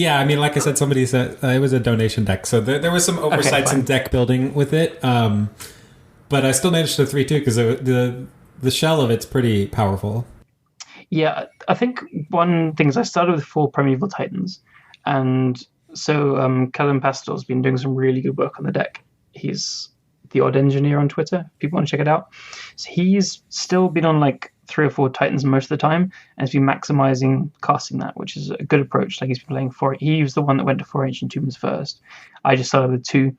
I mean, like I said, somebody said it was a donation deck, so there was some oversights in deck building with it. But I still managed to 3-2 because the shell of it's pretty powerful. Yeah, I think one thing is I started with 4 Primeval Titans, and so Callum Pastel's been doing some really good work on the deck. He's the Odd Engineer on Twitter. If people want to check it out. So he's still been on like 3 or 4 Titans most of the time, and has been maximizing casting that, which is a good approach. Like, he's been playing 4. He was the one that went to 4 Ancient Tombs first. I just started with 2.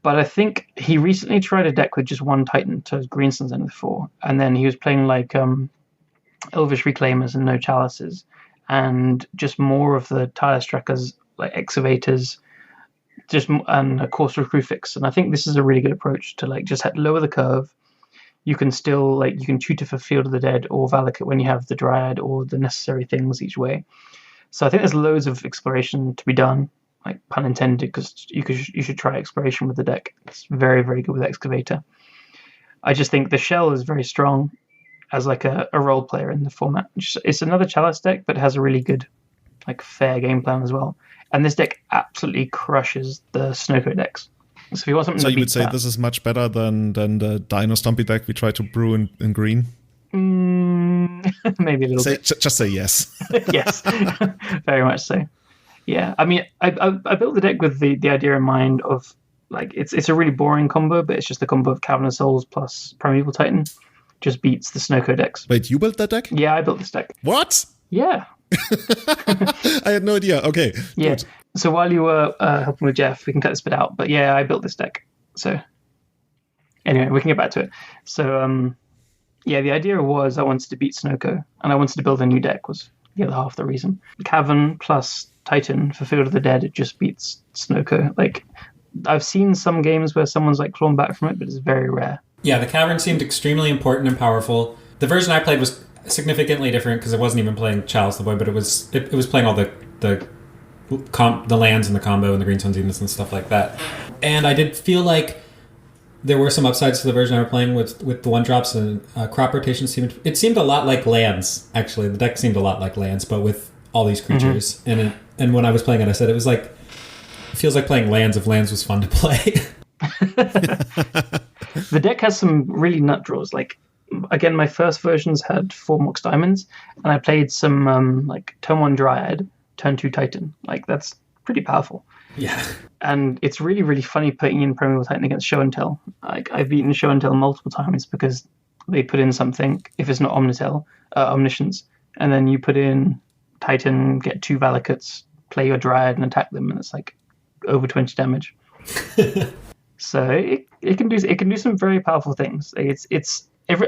But I think he recently tried a deck with just 1 Titan to Greenstone's end with 4, and then he was playing like Elvish Reclaimers and no Chalices, and just more of the Tireless Trackers, like Excavators, and a Courser Crucifix. And I think this is a really good approach to like just lower the curve. You can still you can tutor for Field of the Dead or Valakut when you have the Dryad or the necessary things each way. So I think there's loads of exploration to be done, like pun intended, because you should try exploration with the deck. It's very, very good with Excavator. I just think the shell is very strong as like a role player in the format. It's another Chalice deck, but it has a really good, like, fair game plan as well. And this deck absolutely crushes the Snowco decks. So if you want something, you would say this is much better than the Dino Stompy deck we tried to brew in green? Maybe a little bit. Just say yes. Yes, very much so. Yeah, I mean, I built the deck with the idea in mind of, like, it's a really boring combo, but it's just the combo of Cavern of Souls plus Primeval Titan. Just beats the Snowco decks. Wait, you built that deck? Yeah, I built this deck. What? Yeah. I had no idea. Okay. Yeah. Good. So while you were helping with Jeff, we can cut this bit out. But yeah, I built this deck. So anyway, we can get back to it. So the idea was I wanted to beat Snowco, and I wanted to build a new deck was the other half of the reason. Cavern plus Titan for Field of the Dead, it just beats Snowco. Like, I've seen some games where someone's like clawed back from it, but it's very rare. Yeah, the Cavern seemed extremely important and powerful. The version I played was significantly different because it wasn't even playing Chalice the Void, but it was playing all the lands and the combo and the Greenstone Zeniths and stuff like that. And I did feel like there were some upsides to the version I was playing with the 1-drops, and crop rotation seemed a lot like lands, actually. The deck seemed a lot like lands, but with all these creatures. Mm-hmm. And when I was playing it, I said it feels like playing lands if lands was fun to play. The deck has some really nut draws. Like, again, my first versions had 4 Mox Diamonds, and I played some like turn 1 Dryad, turn 2 Titan. Like, that's pretty powerful. Yeah. And it's really, really funny putting in Primeval Titan against Show and Tell. Like, I've beaten Show and Tell multiple times because they put in something, if it's not Omniscience, and then you put in Titan, get 2 Valakuts, play your Dryad and attack them, and it's like over 20 damage. So it can do some very powerful things. I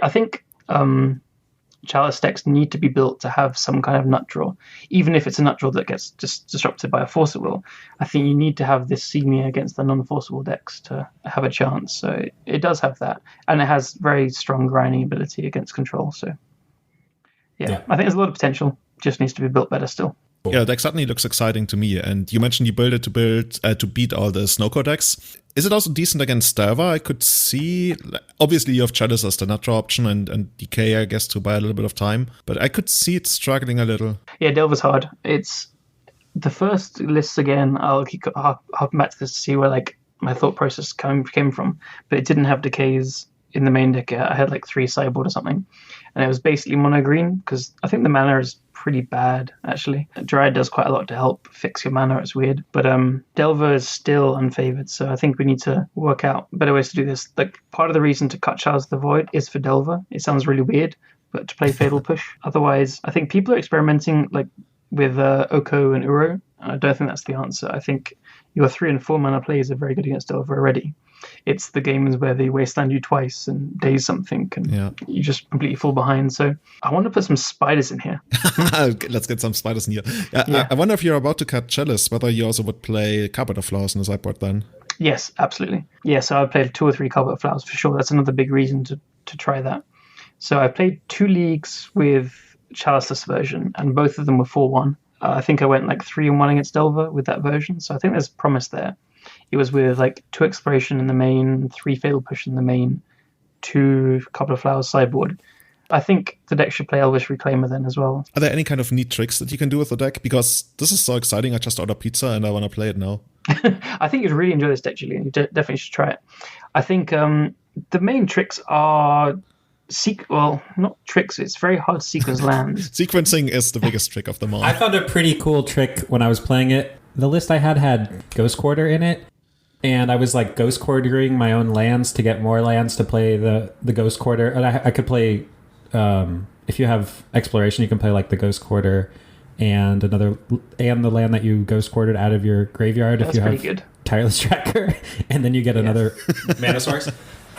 think Chalice decks need to be built to have some kind of nut draw, even if it's a nut draw that gets just disrupted by a Force at Will. I think you need to have this see me against the non-forceable decks to have a chance. So it does have that, and it has very strong grinding ability against control. So yeah, I think there's a lot of potential. Just needs to be built better still. Yeah, the deck certainly looks exciting to me. And you mentioned you build it to beat all the Snowco decks. Is it also decent against Sterva? I could see, obviously you have Chalice as the nut draw option and Decay, I guess, to buy a little bit of time. But I could see it struggling a little. Yeah, Delver's hard. It's the first lists again. I'll hop back to this to see where like my thought process came from. But it didn't have Decays in the main deck, I had like 3 sideboard or something, and it was basically mono green because I think the mana is pretty bad actually. Dryad does quite a lot to help fix your mana. It's weird, but Delver is still unfavored, so I think we need to work out better ways to do this. Like part of the reason to cut Chalice of the Void is for Delver. It sounds really weird, but to play Fatal Push. Otherwise, I think people are experimenting like with Oko and Uro. I don't think that's the answer. I think your 3 and 4 mana plays are very good against Delver already. It's the games where they wasteland you twice and daze something and you just completely fall behind. So I want to put some spiders in here. Let's get some spiders in here. Yeah. I wonder if you're about to cut Chalice, whether you also would play Carpet of Flowers in the sideboard then. Yes, absolutely. Yeah, so I played 2 or 3 Carpet of Flowers for sure. That's another big reason to try that. So I played 2 leagues with Chaliceless version, and both of them were 4-1. I think I went like 3-1 against Delver with that version, so I think there's promise there. It was with like 2 Exploration in the main, 3 Fatal Push in the main, 2 Couple of Flowers sideboard. I think the deck should play Elvish Reclaimer then as well. Are there any kind of neat tricks that you can do with the deck? Because this is so exciting. I just ordered pizza and I want to play it now. I think you'd really enjoy this deck, Julian. You definitely should try it. I think the main tricks are... not tricks. It's very hard to sequence lands. Sequencing is the biggest trick of them all. I found a pretty cool trick when I was playing it. The list I had Ghost Quarter in it, and I was like Ghost Quartering my own lands to get more lands to play the Ghost Quarter. And I could play, if you have Exploration, you can play like the Ghost Quarter and the land that you Ghost Quartered out of your graveyard. That's if you have good. Tireless Tracker, and then you get another mana source.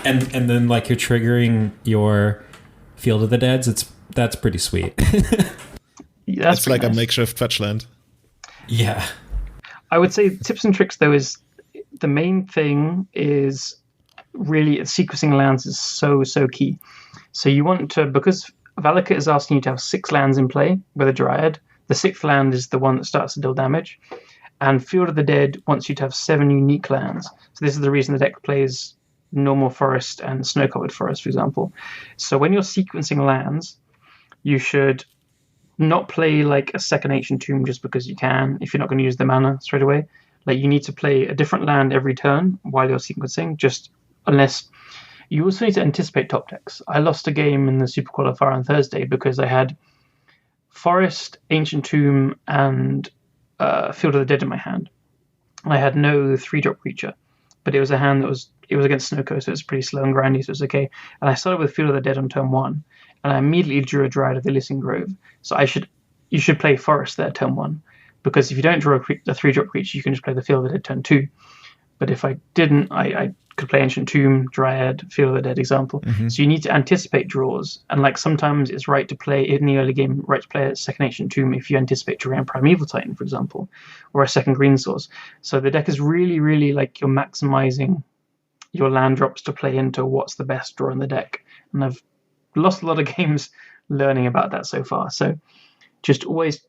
And then like you're triggering your Field of the Deads. That's pretty sweet. It's like nice. A makeshift fetch land. Yeah. I would say tips and tricks though is the main thing is really sequencing lands is so key. So you want to, because Valakut is asking you to have 6 lands in play with a Dryad. The 6th land is the one that starts to deal damage. And Field of the Dead wants you to have 7 unique lands. So this is the reason the deck plays normal forest and snow-covered forest, for example. So when you're sequencing lands, you should not play like a second Ancient Tomb just because you can, if you're not going to use the mana straight away. Like you need to play a different land every turn while you're sequencing, just unless... You also need to anticipate top decks. I lost a game in the Super Qualifier on Thursday because I had Forest, Ancient Tomb, and Field of the Dead in my hand. I had no 3-drop creature, but it was a hand that was against Snowco, so it was pretty slow and grindy, so it was okay. And I started with Field of the Dead on turn 1, and I immediately drew a Dryad of the Ilysian Grove. So you should play Forest there turn 1, because if you don't draw a 3-drop creature, you can just play the Field of the Dead turn 2. But if I didn't, I could play Ancient Tomb, Dryad, Field of the Dead example. Mm-hmm. So you need to anticipate draws, and like sometimes it's right to play in the early game, right to play a second Ancient Tomb if you anticipate drawing a Primeval Titan, for example, or a second Green Source. So the deck is really, really like you're maximizing your land drops to play into what's the best draw in the deck. And I've lost a lot of games learning about that so far. So just always,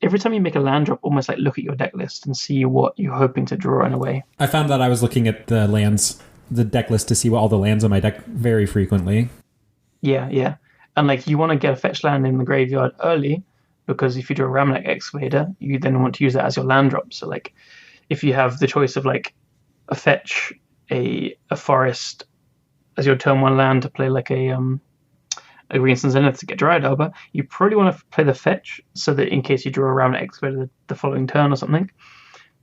every time you make a land drop, almost like look at your deck list and see what you're hoping to draw in a way. I found that I was looking at the deck list to see what all the lands on my deck very frequently. Yeah. And like you want to get a fetch land in the graveyard early, because if you do a Ramlek Excavator, you then want to use that as your land drop. So like if you have the choice of like a fetch, a forest as your turn 1 land to play like a Green Sun Zenith to get Dryad Arbor, you probably want to play the fetch so that in case you draw a Ramlek Excavator the following turn or something.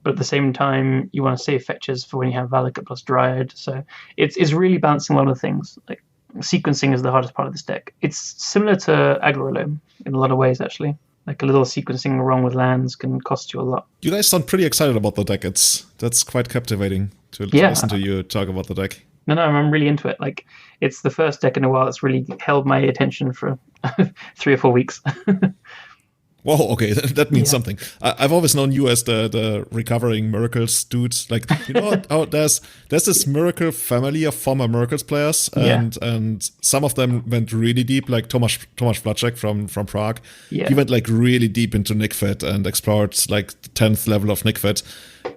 But at the same time, you want to save fetches for when you have Valakut plus Dryad. So it's really balancing a lot of things. Like sequencing is the hardest part of this deck. It's similar to Agrolome in a lot of ways, actually. Like a little sequencing wrong with lands can cost you a lot. You guys sound pretty excited about the deck. That's quite captivating to listen to you talk about the deck. No, I'm really into it. Like, it's the first deck in a while that's really held my attention for 3 or 4 weeks. Whoa, okay, that means something. I've always known you as the recovering Miracles dude. Like, you know, there's this Miracle family of former Miracles players, and some of them went really deep, like Tomasz Vlacek from Prague. Yeah. He went like really deep into Nickfit and explored like the 10th level of Nickfit.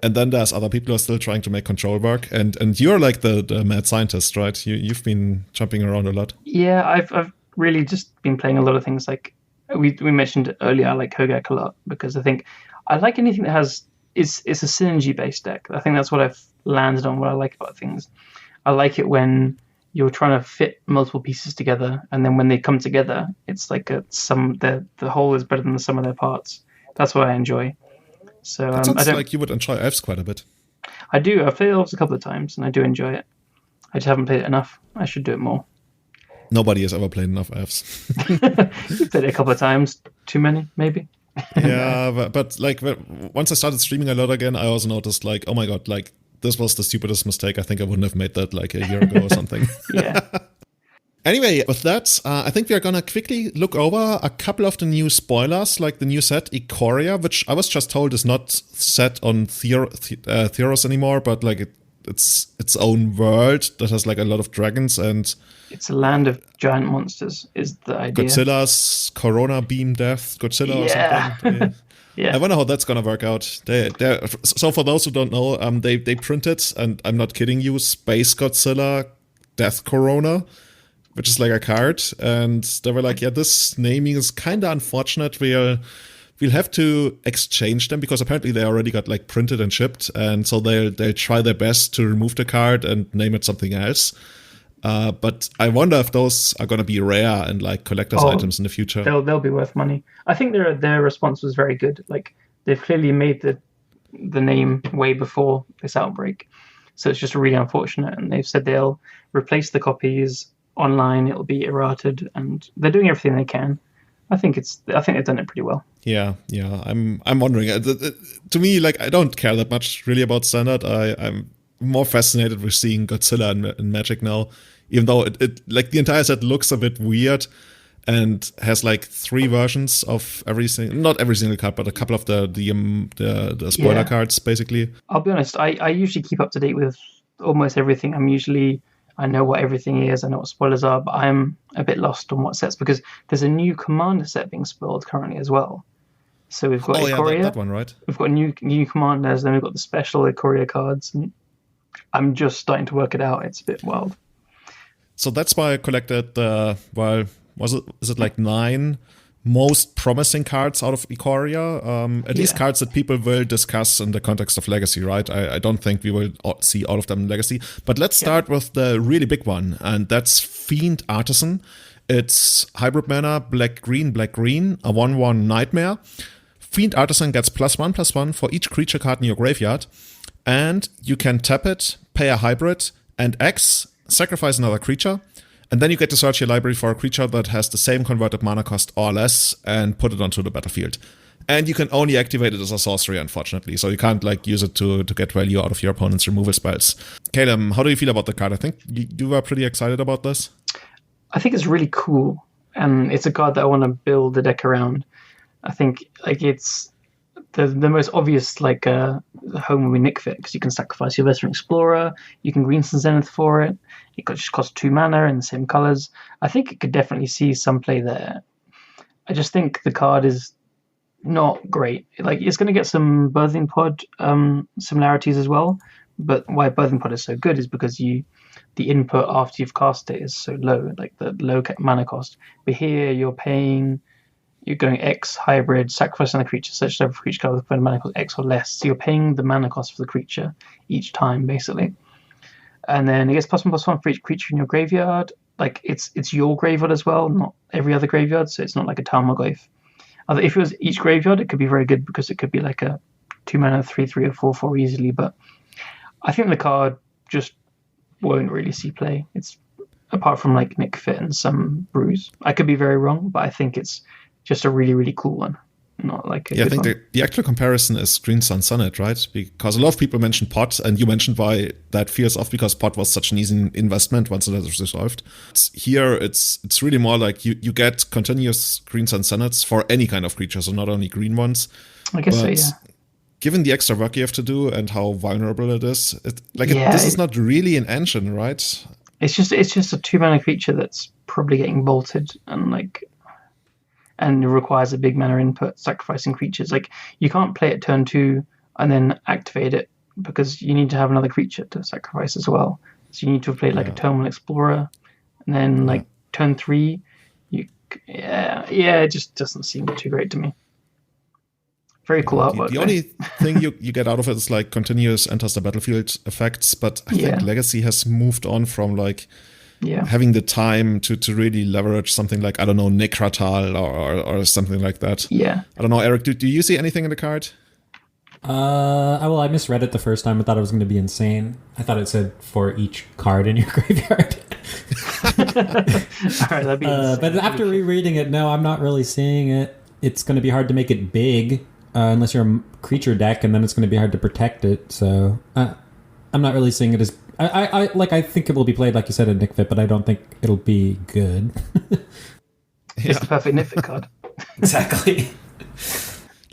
And then there's other people who are still trying to make control work. And you're like the mad scientist, right? You've been jumping around a lot. Yeah, I've really just been playing a lot of things. Like we mentioned earlier, I like Hogak a lot because I think I like anything that it's a synergy based deck. I think that's what I've landed on, what I like about things. I like it when you're trying to fit multiple pieces together, and then when they come together, it's like the whole is better than the sum of their parts. That's what I enjoy. So it sounds like you would enjoy elves quite a bit. I do. I've played elves a couple of times, and I do enjoy it. I just haven't played it enough. I should do it more. Nobody has ever played enough elves. You've played it a couple of times. Too many, maybe. Yeah, but like once I started streaming a lot again, I also noticed like, oh my god, like this was the stupidest mistake. I think I wouldn't have made that like a year ago or something. Yeah. Anyway, with that, I think we are gonna quickly look over a couple of the new spoilers, like the new set Ikoria, which I was just told is not set on Theros anymore, but like it's its own world that has like a lot of dragons, and it's a land of giant monsters is the idea. Godzilla's Corona Beam Death, Godzilla or something. Yeah. I wonder how that's gonna work out. So for those who don't know, they printed, and I'm not kidding you, Space Godzilla Death Corona, which is like a card, and they were like, yeah, this naming is kind of unfortunate. We'll have to exchange them because apparently they already got like printed and shipped, and so they'll try their best to remove the card and name it something else. But I wonder if those are going to be rare and like collector's items in the future. They'll be worth money. I think their response was very good. Like they've clearly made the name way before this outbreak, so it's just really unfortunate. And they've said they'll replace the copies online. It'll be errated, and they're doing everything they can. I think they've done it pretty well. Yeah. I'm wondering. To me, like I don't care that much really about standard. I'm more fascinated with seeing Godzilla in Magic now, even though it like the entire set looks a bit weird and has like 3 versions of not every single card, but a couple of the spoiler cards basically. I'll be honest. I usually keep up to date with almost everything. I know what everything is. I know what spoilers are, but I'm a bit lost on what sets because there's a new Commander set being spoiled currently as well. So we've got Ikoria. That one, right? We've got new Commanders, then we've got the special Ikoria cards, and I'm just starting to work it out. It's a bit wild. So that's why I collected is it like 9 most promising cards out of Ikoria? At least cards that people will discuss in the context of Legacy, right? I don't think we will see all of them in Legacy. But let's start with the really big one, and that's Fiend Artisan. It's hybrid mana, black-green, a 1/1 nightmare. Fiend Artisan gets +1/+1 for each creature card in your graveyard, and you can tap it, pay a hybrid, and X, sacrifice another creature. And then you get to search your library for a creature that has the same converted mana cost or less and put it onto the battlefield. And you can only activate it as a sorcery, unfortunately. So you can't like use it to get value out of your opponent's removal spells. Callum, how do you feel about the card? I think you were pretty excited about this. I think it's really cool. And it's a card that I want to build the deck around. I think like it's the most obvious like home would be Nick Fit, because you can sacrifice your Veteran Explorer, you can Greenstone Zenith for it. It just costs 2 mana in the same colors. I think it could definitely see some play there. I just think the card is not great. Like it's going to get some Birthing Pod similarities as well, but why Birthing Pod is so good is because the input after you've cast it is so low, like the low mana cost. But here you're going X hybrid, sacrificing the creature, search every creature card with mana cost X or less. So you're paying the mana cost for the creature each time, basically. And then it gets +1/+1 for each creature in your graveyard. Like it's your graveyard as well, not every other graveyard. So it's not like a Tarmogoyf. If it was each graveyard, it could be very good because it could be like a 2 mana 3/3 or 4/4 easily. But I think the card just won't really see play. It's apart from like Nick Fit and some brews. I could be very wrong, but I think it's just a really, really cool one. Not like a I think the actual comparison is Greenstone Zenith, right? Because a lot of people mentioned Pot, and you mentioned why that feels off because Pot was such an easy investment once it was resolved. Here, it's really more like you get continuous Greenstone Zeniths for any kind of creature, so not only green ones. I guess so, yeah. Given the extra work you have to do and how vulnerable it is, this is not really an engine, right? It's just a 2 mana creature that's probably getting bolted and it requires a big mana input, sacrificing creatures. Like you can't play it turn 2 and then activate it because you need to have another creature to sacrifice as well. So you need to have played like a Terminal Explorer, and then like turn 3, it just doesn't seem too great to me. Very cool artwork. The only thing you get out of it is like continuous enters the battlefield effects, but I think Legacy has moved on from like having the time to really leverage something like, I don't know, Necratal or something like that. Yeah. I don't know, Eric, do you see anything in the card? Well, I misread it the first time. I thought it was going to be insane. I thought it said for each card in your graveyard. All right, that'd be insane. But after rereading it, no, I'm not really seeing it. It's going to be hard to make it big unless you're a creature deck, and then it's going to be hard to protect it. So I'm not really seeing it as... I think it will be played, like you said, in Nick Fit, but I don't think it'll be good. It's the perfect Nick Fit card. Exactly.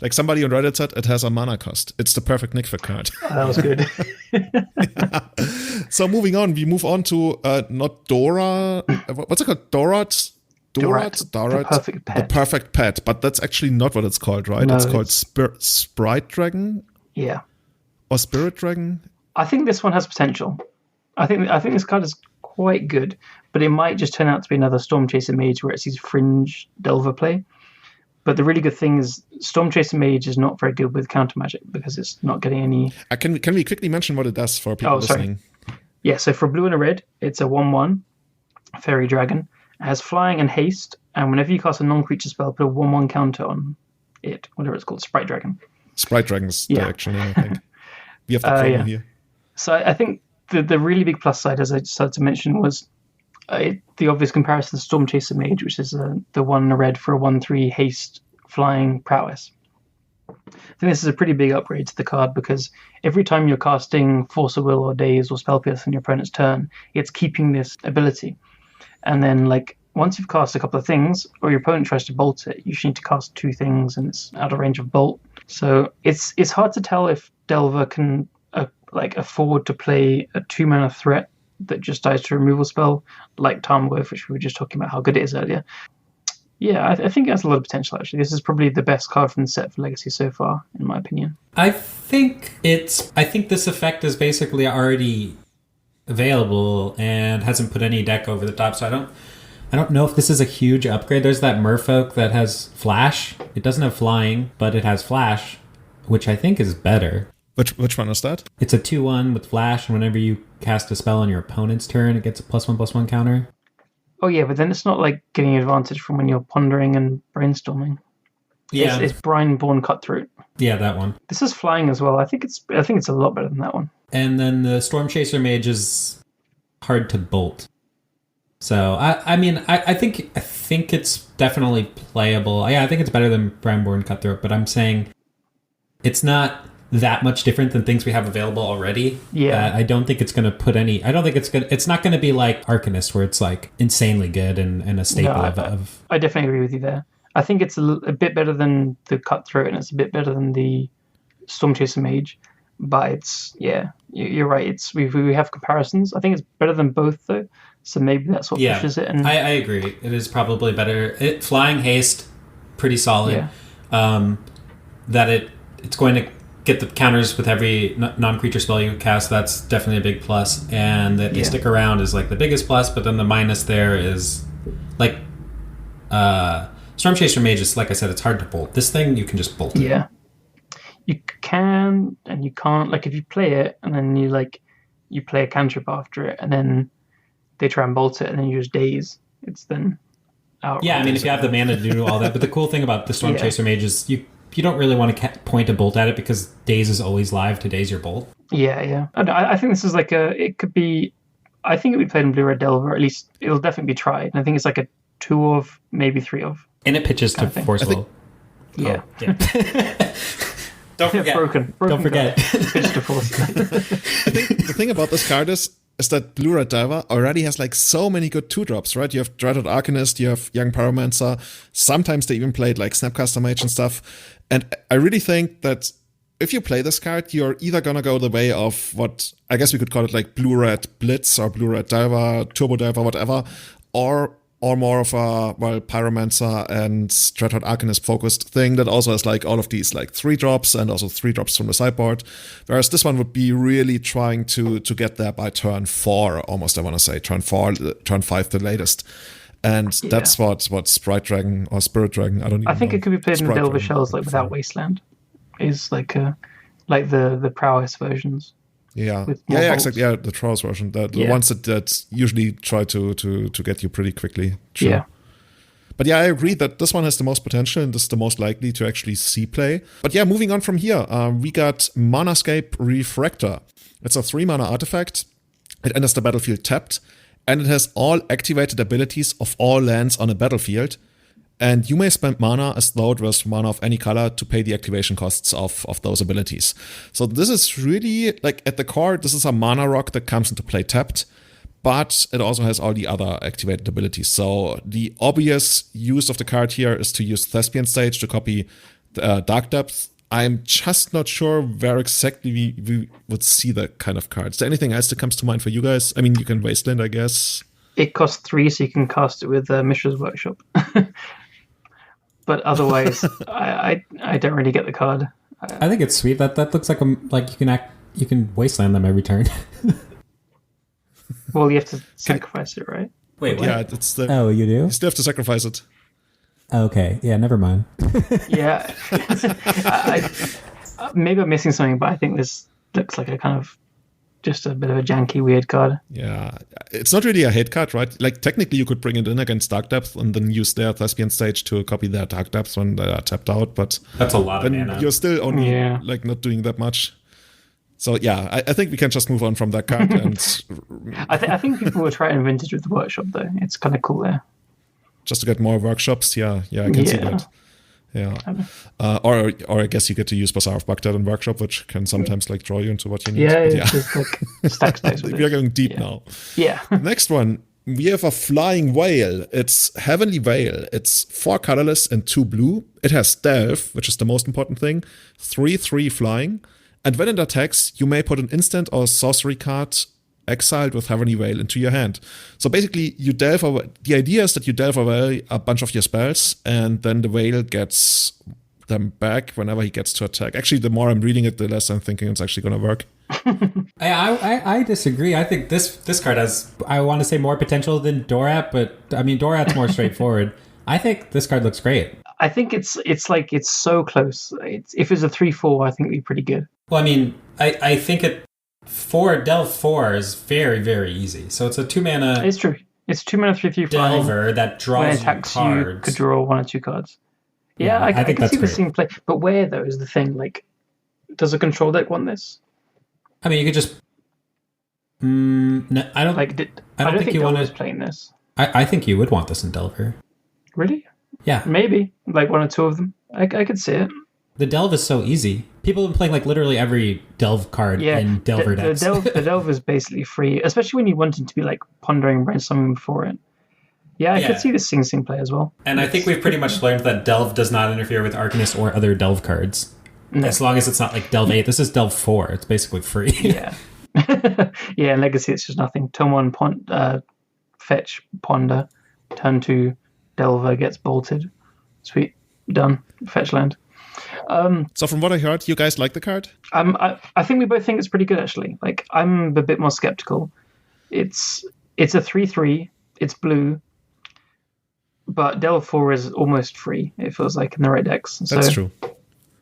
Like somebody on Reddit said, it has a mana cost. It's the perfect Nick Fit card. That was good. So moving on, we move on to not Dora. What's it called? Dorad? The perfect pet. The perfect pet, but that's actually not what it's called, right? No, it's called Sprite Dragon? Yeah. Or Spirit Dragon? I think this one has potential. I think this card is quite good, but it might just turn out to be another Storm Chaser Mage where it sees fringe Delver play. But the really good thing is Storm Chaser Mage is not very good with counter magic because it's not getting any... Can we quickly mention what it does for people listening? Yeah, so for blue and a red, it's a 1/1 Fairy Dragon. It has flying and haste, and whenever you cast a non-creature spell, put a 1/1 counter on it, whatever it's called, Sprite Dragon. Sprite Dragon's the actual name, I think. We have the promo here. So I think the really big plus side, as I started to mention, was the obvious comparison to Storm Chaser Mage, which is the 1 in a red for a 1/3 haste flying prowess. I think this is a pretty big upgrade to the card because every time you're casting Force of Will or Daze or Spell Pierce on your opponent's turn, it's keeping this ability. And then, like, once you've cast a couple of things, or your opponent tries to bolt it, you should need to cast 2 things, and it's out of range of bolt. So it's hard to tell if Delver can afford to play a 2-mana threat that just dies to a removal spell, like Tarmogoyf, which we were just talking about how good it is earlier. Yeah, I think it has a lot of potential, actually. This is probably the best card from the set for Legacy so far, in my opinion. I think this effect is basically already available and hasn't put any deck over the top, so I don't know if this is a huge upgrade. There's that Merfolk that has Flash. It doesn't have flying, but it has Flash, which I think is better. Which one is that? It's a 2/1 with Flash, and whenever you cast a spell on your opponent's turn, it gets a +1/+1 counter. Oh yeah, but then it's not like getting advantage from when you're pondering and brainstorming. Yeah, it's Brineborn Cutthroat. Yeah, that one. This is flying as well. I think it's a lot better than that one. And then the Storm Chaser Mage is hard to bolt. So I think it's definitely playable. Yeah, I think it's better than Brineborn Cutthroat, but I'm saying it's not that much different than things we have available already. Yeah. I don't think it's going to put any... I don't think it's not going to be like Arcanist, where it's like insanely good and a staple of... I definitely agree with you there. I think it's a bit better than the Cutthroat, and it's a bit better than the Storm Chaser Mage. But it's... Yeah, you're right. We have comparisons. I think it's better than both, though. So maybe that's what pushes it. And I agree. It is probably better. Flying haste, pretty solid. Yeah. It's going to get the counters with every non-creature spell you cast. That's definitely a big plus. And that they stick around is like the biggest plus, but then the minus there is like Storm Chaser Mage is, like I said, it's hard to bolt. This thing, you can just bolt it. Yeah. You can and you can't. Like if you play it and then you play a cantrip after it and then they try and bolt it and then you just daze, it's then out. Yeah, I mean, if you have the mana to do all that. But the cool thing about the Storm Chaser Mage is you don't really want to point a bolt at it because Daze is always live to daze your bolt. Yeah. I think this is like it could be... I think it'll be played in Blue Red Delver, or at least it'll definitely be tried. And I think it's like a 2 of, maybe 3 of. And it pitches to Force Will. Yeah. Oh, yeah. Don't forget. Broken Don't forget. Pitches to Force. I think the thing about this card is that Blue Red Delver already has like so many good 2-drops, right? You have Dreaded Arcanist, you have Young Pyromancer. Sometimes they even played like Snapcaster Mage and stuff. And I really think that if you play this card, you're either gonna go the way of what I guess we could call it like Blue Red Blitz or Blue Red Delver, Turbo Delver, whatever, or more of a Pyromancer and Dreadhorde Arcanist focused thing that also has like all of these like 3-drops and also 3-drops from the sideboard. Whereas this one would be really trying to get there by turn 4, almost I want to say turn 4, turn 5 the latest. And that's what Sprite Dragon or Spirit Dragon, I think it could be played in Delver Shells like without Wasteland. Is like the prowess versions. Yeah, with yeah, more bolts. exactly. Yeah, the Trolls version, the ones that usually try to get you pretty quickly. True. Yeah. But yeah, I agree that this one has the most potential and this is the most likely to actually see play. But yeah, moving on from here, we got Manascape Refractor. It's a 3-mana artifact. It enters the battlefield tapped, and it has all activated abilities of all lands on a battlefield. And you may spend mana as though it was mana of any color to pay the activation costs of those abilities. So this is really, like, at the core, this is a mana rock that comes into play tapped. But it also has all the other activated abilities. So the obvious use of the card here is to use Thespian Stage to copy Dark Depth. I'm just not sure where exactly we would see that kind of card. Is there anything else that comes to mind for you guys? I mean, you can Wasteland, I guess. It costs 3, so you can cast it with Mishra's Workshop. But otherwise, I don't really get the card. I think it's sweet. That looks like you can Wasteland them every turn. Well, you have to sacrifice it, right? Wait, what? Yeah, it's the. Oh, you do? You still have to sacrifice it. Okay, yeah, never mind. Yeah. Maybe I'm missing something, but I think this looks like a kind of just a bit of a janky, weird card. Yeah, it's not really a hate card, right? Like, technically, you could bring it in against Dark Depth and then use their Thespian Stage to copy their Dark Depth when they are tapped out, but That's a lot of then mana. you're still only, like, not doing that much. So, yeah, I think we can just move on from that card. And I think people were trying Vintage with the Workshop, though. It's kind of cool there. just to get more workshops, I can see that. Yeah. Or I guess you get to use Bazaar of Baghdad and Workshop, which can sometimes, like, draw you into what you need. Yeah, But it's just like stack space with it. We are going deep now. Yeah. Next one, we have a Flying Whale. It's Heavenly Whale. It's 4 colorless and 2 blue. It has Delve, which is the most important thing. 3/3 flying. And when it attacks, you may put an instant or sorcery card exiled with Heavenly Whale into your hand. So basically, you delve away. The idea is that you delve away a bunch of your spells, and then the whale gets them back whenever he gets to attack. Actually, the more I'm reading it, the less I'm thinking it's actually going to work. I disagree. I think this card has, I want to say, more potential than Dorat, but I mean, Dorat's more straightforward. I think this card looks great. I think it's so close. If it's a 3/4, I think it'd be pretty good. Well, I mean, I think Delve 4 is very, very easy. So it's a 2-mana It's true. It's 2-mana 3/3 Delver that when draws it attacks you you cards. could draw 1 or 2 cards. Yeah, I think can see that's this thing play. But where, though, is the thing? Like, does a control deck want this? I mean, you could just... no, I don't think you Delver want is to... playing this. I think you would want this in Delver. Really? Yeah. Maybe. Like 1 or 2 of them. I could see it. The Delve is so easy. People have been playing like literally every Delve card in Delver decks. The Delve is basically free, especially when you want it to be like pondering brainstorming before it. Yeah, I could see this Sing play as well. And I think we've pretty much learned that Delve does not interfere with Arcanist or other Delve cards. No. As long as it's not like Delve 8. This is Delve 4. It's basically free. Yeah. Yeah, in Legacy it's just nothing. Turn 1, fetch, ponder. Turn 2, Delver gets bolted. Sweet. Done. Fetch land. So from what I heard, you guys like the card? I think we both think it's pretty good, actually. Like, I'm a bit more skeptical. It's a 3/3. It's blue. But Delve 4 is almost free, it feels like, in the right decks. That's true.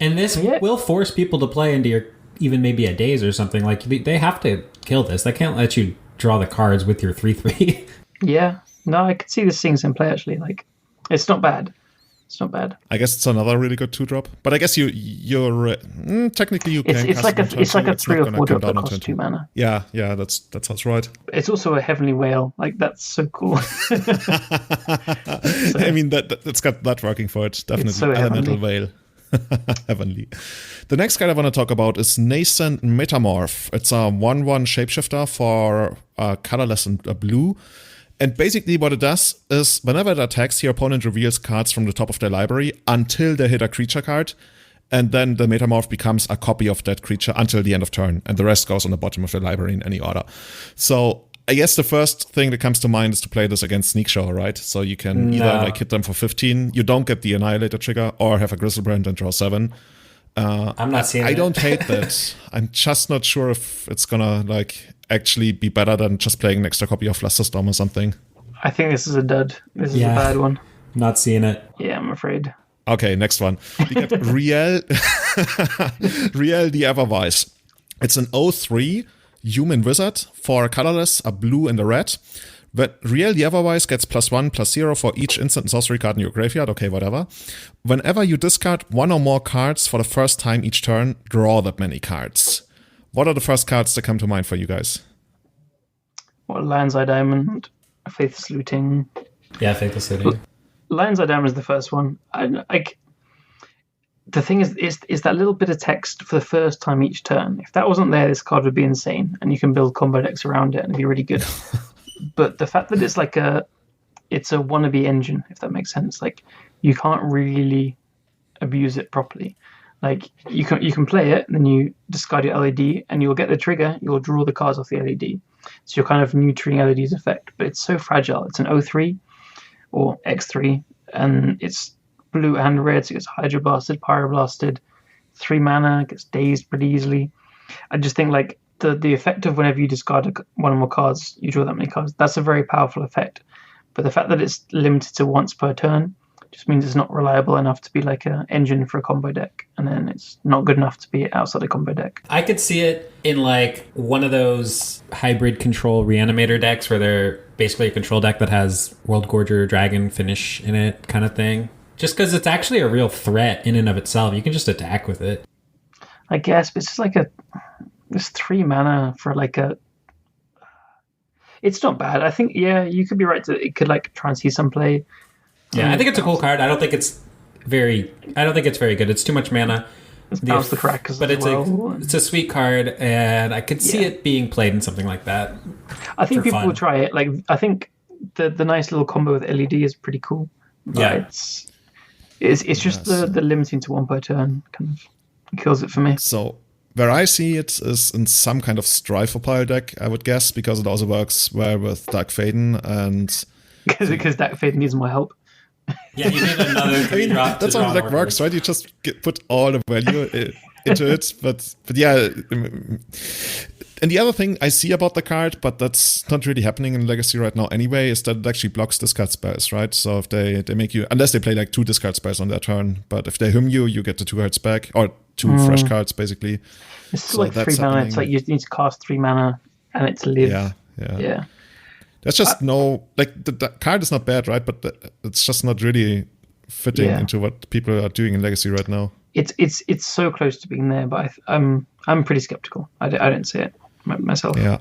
And this will force people to play into your, even maybe a daze or something. Like, they have to kill this. They can't let you draw the cards with your 3/3. Yeah. No, I could see this Sing in play, actually. Like, it's not bad. It's not bad. I guess it's another really good 2-drop. But I guess you're technically you can. It's like a 3 or 4 drop that costs 2 mana. Yeah, that sounds right. It's also a Heavenly Whale. Like, that's so cool. I mean, that's got that working for it. Definitely. So Elemental Whale. Heavenly. The next card I want to talk about is Nascent Metamorph. It's a 1/1 shapeshifter for colorless and blue. And basically what it does is whenever it attacks, your opponent reveals cards from the top of their library until they hit a creature card. And then the Metamorph becomes a copy of that creature until the end of turn. And the rest goes on the bottom of the library in any order. So I guess the first thing that comes to mind is to play this against Sneak Show, right? So you can either like hit them for 15, you don't get the Annihilator trigger, or have a Grizzlebrand and draw 7. I'm not seeing it. I don't hate that. I'm just not sure if it's gonna like actually be better than just playing an extra copy of Flusterstorm or something. I think this is a dud. This is a bad one. Not seeing it. Yeah, I'm afraid. Okay, next one. We got Riel the Everwise. It's an 0/3 Human Wizard, 4 colorless, a blue and a red. When real the otherwise gets +1/+0 for each instant and sorcery card in your graveyard. Okay, whatever. Whenever you discard 1 or more cards for the first time each turn, draw that many cards. What are the first cards that come to mind for you guys? Well, Lion's Eye Diamond, Faithless Looting. Yeah, Faithless Looting. Lion's Eye Diamond is the first one. The thing is that little bit of text for the first time each turn. If that wasn't there, this card would be insane, and you can build combo decks around it and it'd be really good. But the fact that it's it's a wannabe engine, if that makes sense. Like, you can't really abuse it properly. Like, you can play it, and then you discard your LED, and you'll get the trigger. You'll draw the cards off the LED, so you're kind of neutering LED's effect. But it's so fragile. It's an 0/3 or X3, and it's blue and red, so it gets Hydro Blasted, Pyroblasted, 3 mana, gets dazed pretty easily. I just think like the effect of whenever you discard one or more cards, you draw that many cards. That's a very powerful effect. But the fact that it's limited to once per turn just means it's not reliable enough to be like an engine for a combo deck, and then it's not good enough to be outside a combo deck. I could see it in like one of those hybrid control reanimator decks where they're basically a control deck that has World Gorger Dragon finish in it kind of thing. Just because it's actually a real threat in and of itself. You can just attack with it. I guess, but it's just like it's 3 mana for like a... It's not bad. I think, yeah, you could be right that it could like try and see some play. Yeah, I think it's a cool card. I don't think it's very good. It's too much mana. It's bounce the crackers, but it's a sweet card, and I could see it being played in something like that. I think people will try it. Like, I think the nice little combo with LED is pretty cool. But it's just the limiting to 1 per turn kind of kills it for me. So where I see it is in some kind of Strive for Pile deck, I would guess, because it also works well with Dark Faden and... Because Dark Faden needs more help. Yeah, you need another. I mean, that's how the deck works, right? You just put all the value into it, but yeah. And the other thing I see about the card, but that's not really happening in Legacy right now anyway, is that it actually blocks discard spells, right? So if they make you, unless they play like 2 discard spells on their turn, but if they hymn you, you get the 2 cards back, or 2 fresh cards basically. It's so like 3 mana. It's like you need to cast 3 mana and it's live. Yeah. There's just the card is not bad, right? But it's just not really fitting into what people are doing in Legacy right now. It's so close to being there, but I'm pretty skeptical. I don't see it myself. Yeah.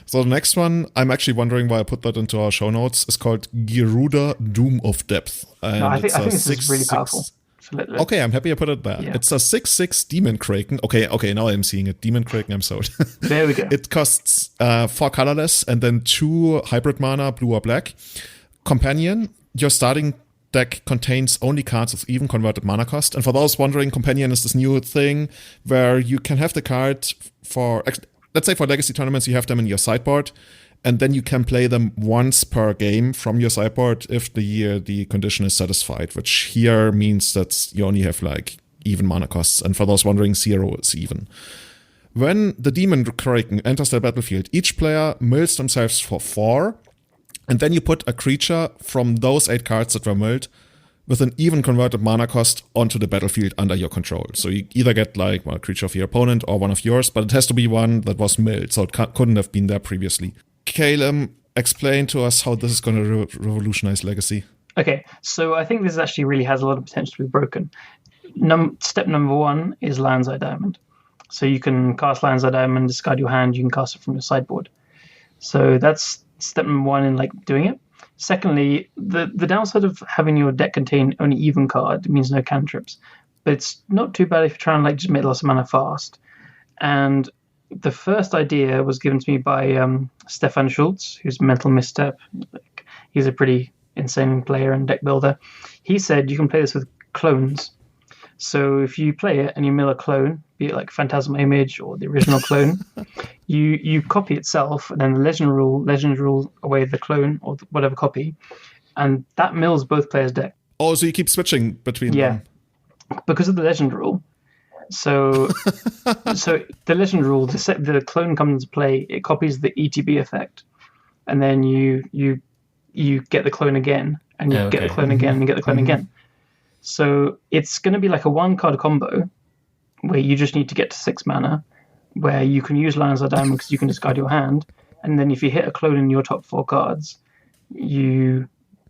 So the next one, I'm actually wondering why I put that into our show notes. Is called Gerudo Doom of Depth. And I think this is really powerful. Okay, I'm happy I put it there. Yeah. It's a 6/6 Demon Kraken. Okay, now I'm seeing it. Demon Kraken, I'm sold. There we go. It costs 4 colorless and then 2 hybrid mana, blue or black. Companion, your starting deck contains only cards of even converted mana cost. And for those wondering, Companion is this new thing where you can have the card for, let's say for Legacy tournaments, you have them in your sideboard. And then you can play them once per game from your sideboard if the condition is satisfied, which here means that you only have like even mana costs. And for those wondering, 0 is even. When the Demon Kraken enters the battlefield, each player mills themselves for 4, and then you put a creature from those 8 cards that were milled with an even converted mana cost onto the battlefield under your control. So you either get like a creature of your opponent or one of yours, but it has to be one that was milled, so it couldn't have been there previously. Callum, explain to us how this is going to revolutionize Legacy. Okay, so I think this actually really has a lot of potential to be broken. Step number 1 is Lion's Eye Diamond. So you can cast Lion's Eye Diamond, discard your hand, you can cast it from your sideboard. So that's step number 1 in like doing it. Secondly, the downside of having your deck contain only even card means no cantrips. But it's not too bad if you're trying to like just make lots of mana fast. And the first idea was given to me by Stefan Schultz, who's Mental Misstep. He's a pretty insane player and deck builder. He said you can play this with clones. So if you play it and you mill a clone, be it like Phantasmal Image or the original clone, you copy itself, and then the legend rule away the clone or whatever copy, and that mills both players' deck. Oh, so you keep switching between them? Because of the legend rule. So the legend rule, the clone comes into play, it copies the ETB effect, and then you get the clone again, and you get the clone again, and you get the clone again. So it's going to be like a 1-card combo where you just need to get to 6 mana, where you can use Lions of Diamond because you can discard your hand, and then if you hit a clone in your top 4 cards, you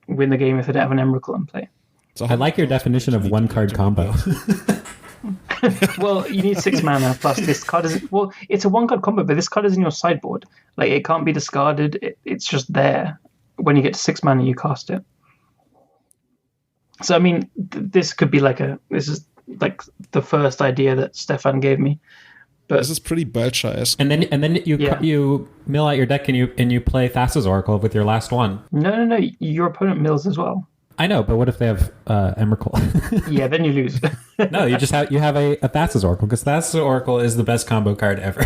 win the game if they don't have an Emrakul in play. So I like your definition of one-card combo. Well, you need 6 mana plus this card is it's a 1-card combo, but this card is in your sideboard. Like, it can't be discarded. It's just there. When you get to 6 mana, you cast it. So I mean, this could be this is like the first idea that Stefan gave me. But this is pretty Belcher-esque. And then you mill out your deck and you play Thassa's Oracle with your last one. No. Your opponent mills as well. I know, but what if they have Emrakul? Yeah, then you lose. No, you have a Thassa's Oracle, because Thassa's Oracle is the best combo card ever.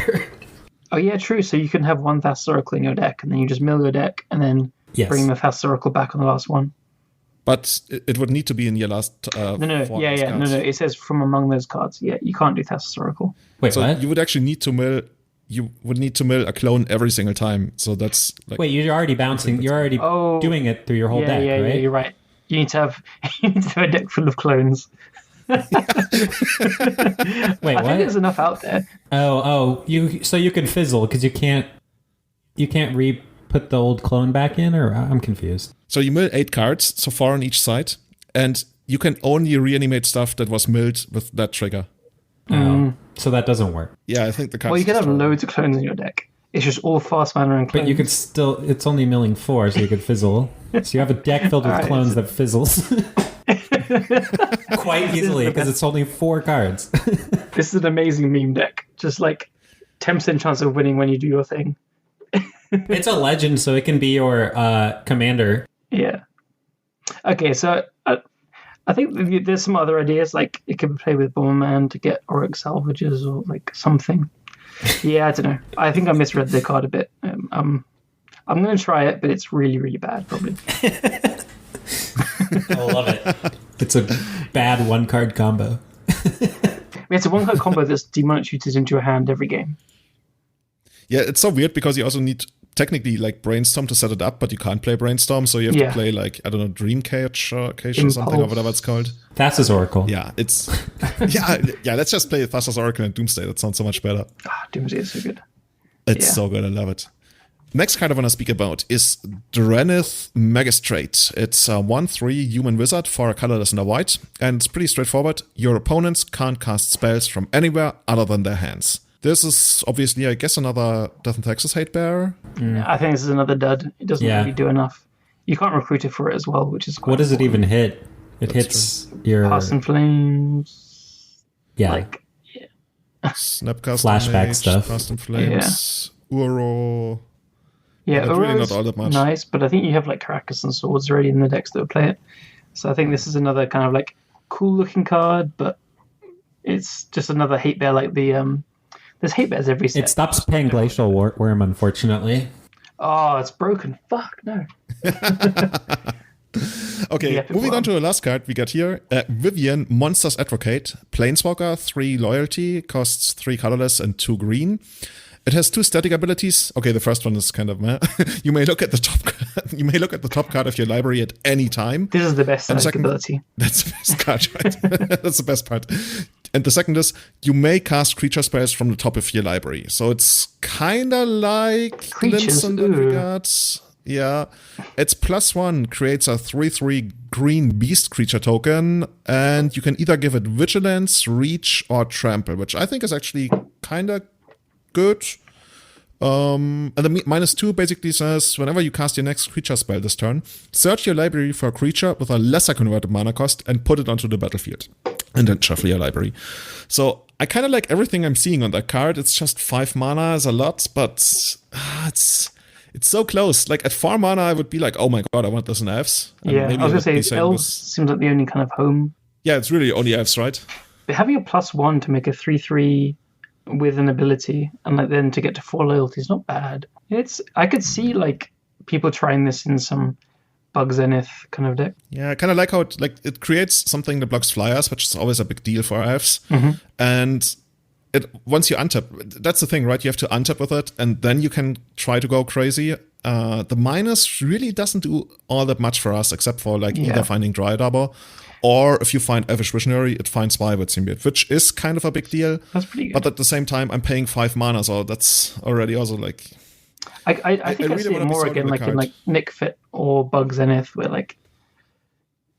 Oh yeah, true. So you can have one Thassa's Oracle in your deck, and then you just mill your deck, and then bring the Thassa's Oracle back on the last one. But it would need to be in your last. No. It says from among those cards. Yeah, you can't do Thassa's Oracle. Wait, so what? You would actually need to mill. You would need to mill a clone every single time. So that's like. Wait, you're already bouncing. You're already doing it through your whole deck, right? Yeah, you're right. You need to have a deck full of clones. Wait, I think there's enough out there. So you can fizzle because you can't re-put the old clone back in, or I'm confused. So you mill 8 cards, so 4 on each side, and you can only reanimate stuff that was milled with that trigger. So that doesn't work. Yeah, I think the cards. Well, you can have loads of clones in your deck. It's just all fast mana and clones. But you could still, it's only milling 4, so you could fizzle. So you have a deck filled with clones that fizzles. Quite easily, because it's only 4 cards. This is an amazing meme deck. Just like 10% chance of winning when you do your thing. It's a legend, so it can be your commander. Yeah. Okay, so I think there's some other ideas, like it could play with Bomberman to get Auric Salvages or like something. Yeah, I don't know. I think I misread the card a bit. I'm going to try it, but it's really, really bad, probably. I love it. It's a bad 1-card combo. It's a 1-card combo that's demonic shooters into your hand every game. Yeah, it's so weird because you also need technically like Brainstorm to set it up, but you can't play Brainstorm, so you have to play like, I don't know, Dream Cage or something, or whatever it's called. Thassa's Oracle. Yeah, it's yeah. Let's just play Thassa's Oracle and Doomsday. That sounds so much better. Doomsday is so good. It's so good. I love it. Next card I want to speak about is Drenith Magistrate. It's a 1/3 human wizard for a colorless and a white, and it's pretty straightforward. Your opponents can't cast spells from anywhere other than their hands. This is obviously, I guess, another Death and Taxes hate bear. I think this is another dud. It doesn't really do enough. You can't recruit it for it as well, which is quite What does it even hit? It hits your... Past in Flames. Yeah. Snapcast flashback Mage, stuff. Past in Flames. Uro. Yeah, Uro's really not all that much. Nice, but I think you have like Caracas and Swords already in the decks that would play it. So I think this is another kind of like cool looking card, but it's just another hate bear like the... There's hate bears every set. It stops paying Glacial Worm, unfortunately. Oh, it's broken. Fuck, no. Okay, moving on to the last card we got here. Vivian, Monsters Advocate. Planeswalker, 3 loyalty, costs 3 colorless and 2 green. It has 2 static abilities. Okay, the first one is kind of meh. You may look at the top card of your library at any time. This is the best static ability. That's the best card, right? That's the best part. And the second is, you may cast creature spells from the top of your library. So it's kind of like Glimpse in that regards. Yeah. It's +1, creates a 3/3 green beast creature token, and you can either give it Vigilance, Reach, or Trample, which I think is actually kind of good. And the -2 basically says, whenever you cast your next creature spell this turn, search your library for a creature with a lesser converted mana cost and put it onto the battlefield. And then shuffle your library. So I kind of like everything I'm seeing on that card. It's just 5 mana is a lot, but it's so close. Like at 4 mana, I would be like, oh my god, I want this in elves. And maybe I was going to say, elves seems like the only kind of home. Yeah, it's really only elves, right? But having a +1 to make a 3/3 with an ability, and like then to get to 4 loyalty is not bad. I could see like people trying this in some Bug Zenith kind of deck. Yeah, I kind of like how it creates something that blocks flyers, which is always a big deal for elves. And once you untap, that's the thing, right? You have to untap with it, and then you can try to go crazy. the minus really doesn't do all that much for us, except for like either finding Dryad Arbor, or if you find Elvish Visionary, it finds Violet Symbiote, which is kind of a big deal. That's pretty good. But at the same time, I'm paying 5 mana, so that's already also like... I think I see it more again like in like Nick Fit or Bug Zenith, where like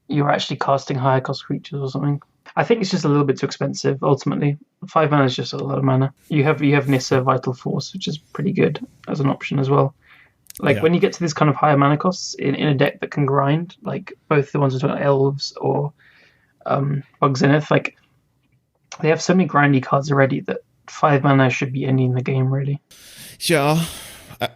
you're actually casting higher cost creatures or something. I think it's just a little bit too expensive, ultimately. 5 mana is just a lot of mana. You have Nissa Vital Force, which is pretty good as an option as well. Like, when you get to this kind of higher mana costs in a deck that can grind, like both the ones we're talking about, Elves or Bug Zenith, like, they have so many grindy cards already that 5 mana should be ending the game, really. Yeah.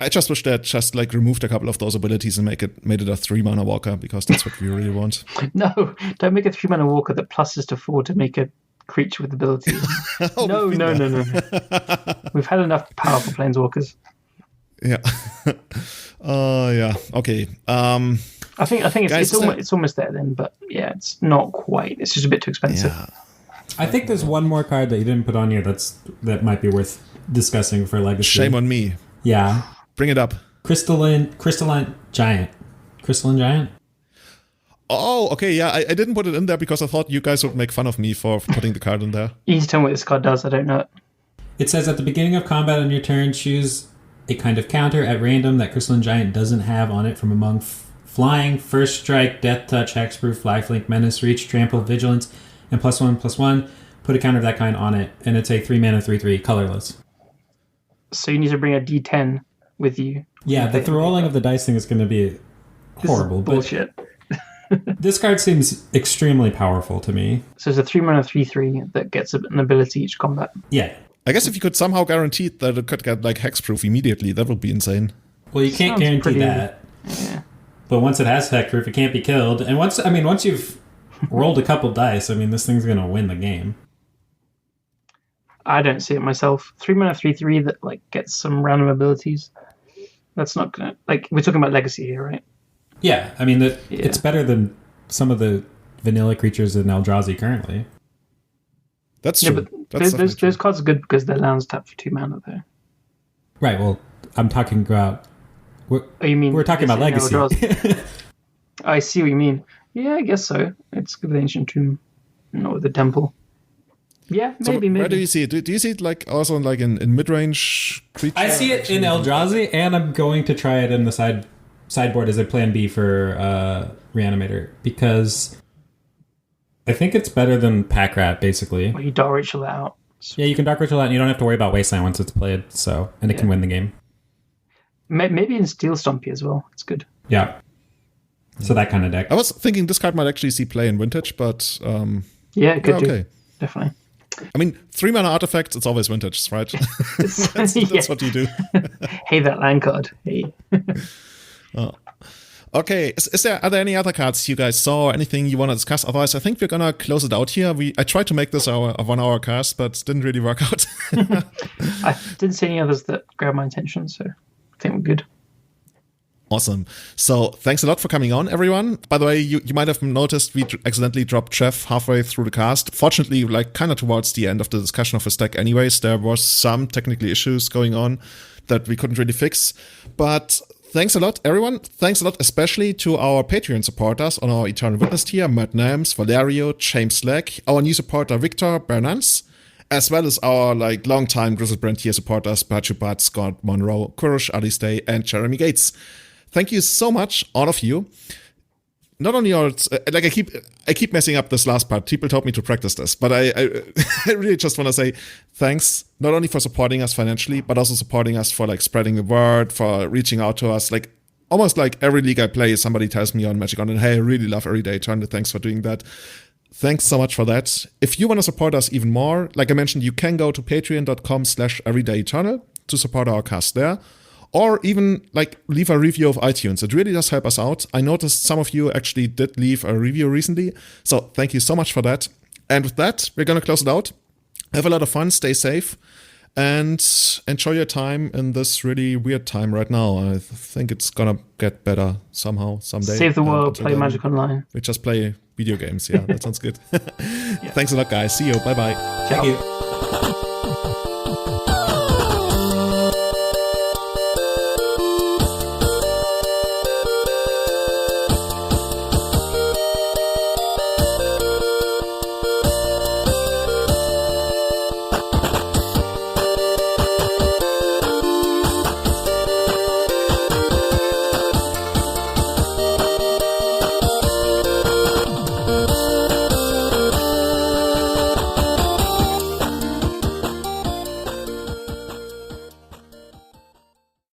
I just wish they had just like removed a couple of those abilities and made it a 3 mana walker, because that's what we really want. No, don't make a 3 mana walker that pluses to 4 to make a creature with abilities. No. We've had enough powerful planeswalkers. Yeah. Yeah. Okay. I think it's almost there then, but yeah, it's not quite. It's just a bit too expensive. Yeah. I think there's one more card that you didn't put on here that might be worth discussing for Legacy. Shame on me. Yeah. Bring it up. Crystalline Giant. Crystalline Giant? Oh, okay, yeah. I didn't put it in there because I thought you guys would make fun of me for putting the card in there. You need to tell me what this card does. I don't know it. It says at the beginning of combat on your turn, choose a kind of counter at random that Crystalline Giant doesn't have on it from among flying, first strike, death touch, hexproof, lifelink, menace, reach, trample, vigilance, and +1/+1. Put a counter of that kind on it, and it's a 3 mana 3/3 colorless. So you need to bring a D10 with you. Yeah, the rolling of the dice thing is going to be horrible. Bullshit. This card seems extremely powerful to me. So it's a 3 mana 3/3 that gets an ability each combat. Yeah. I guess if you could somehow guarantee that it could get like hexproof immediately, that would be insane. Well, you can't guarantee that. Yeah. But once it has hexproof, it can't be killed. And once you've rolled a couple dice, this thing's going to win the game. I don't see it myself. 3 mana 3/3 that like gets some random abilities. That's not gonna we're talking about Legacy here, right? Yeah, it's better than some of the vanilla creatures in Eldrazi currently. That's true. But those cards are good because their lands tap for 2 mana though. Right. Well, I'm talking about. We're talking about Legacy. I see what you mean. Yeah, I guess so. It's good with Ancient Tomb, not with the Temple. Yeah, maybe. Where do you see it? Do you see it like also like in mid-range creatures? I see it in Eldrazi, and I'm going to try it in the sideboard as a plan B for Reanimator, because I think it's better than Pack Rat, basically. Well, you Dark Ritual that out. Yeah, you can Dark Ritual that, and you don't have to worry about Wasteland once it's played, and it can win the game. Maybe in Steel Stompy as well. It's good. Yeah. So that kind of deck. I was thinking this card might actually see play in Vintage, but... yeah, it could do. Definitely. 3 mana artifacts, it's always Vintage, right? that's what you do. Hey, that land card. Hey. Oh. Okay, are there any other cards you guys saw or anything you want to discuss? Otherwise, I think we're going to close it out here. I tried to make this a 1 hour cast, but it didn't really work out. I didn't see any others that grabbed my attention, so I think we're good. Awesome. So thanks a lot for coming on, everyone. By the way, you might have noticed we accidentally dropped Jeff halfway through the cast. Fortunately, kind of towards the end of the discussion of his deck anyways, there was some technical issues going on that we couldn't really fix. But thanks a lot, everyone. Thanks a lot, especially to our Patreon supporters on our Eternal Witness tier, Matt Nams, Valerio, James Slack, our new supporter, Victor Bernans, as well as our long-time Grizzlebrand tier supporters, Bachubat, Scott Monroe, Kurush, Alice Day, and Jeremy Gates. Thank you so much, all of you. Not only I keep messing up this last part. People told me to practice this, but I really just want to say thanks, not only for supporting us financially, but also supporting us for spreading the word, for reaching out to us. Almost every league I play, somebody tells me on Magic Online, hey, I really love Everyday Eternal. Thanks for doing that. Thanks so much for that. If you want to support us even more, like I mentioned, you can go to patreon.com/everydayeternal to support our cast there. Or even leave a review of iTunes. It really does help us out. I noticed some of you actually did leave a review recently. So thank you so much for that. And with that, we're going to close it out. Have a lot of fun, stay safe, and enjoy your time in this really weird time right now. I think it's going to get better somehow, someday. Save the world, play Magic Online. We just play video games. Yeah, that sounds good. Thanks a lot, guys. See you. Bye-bye. Thank you.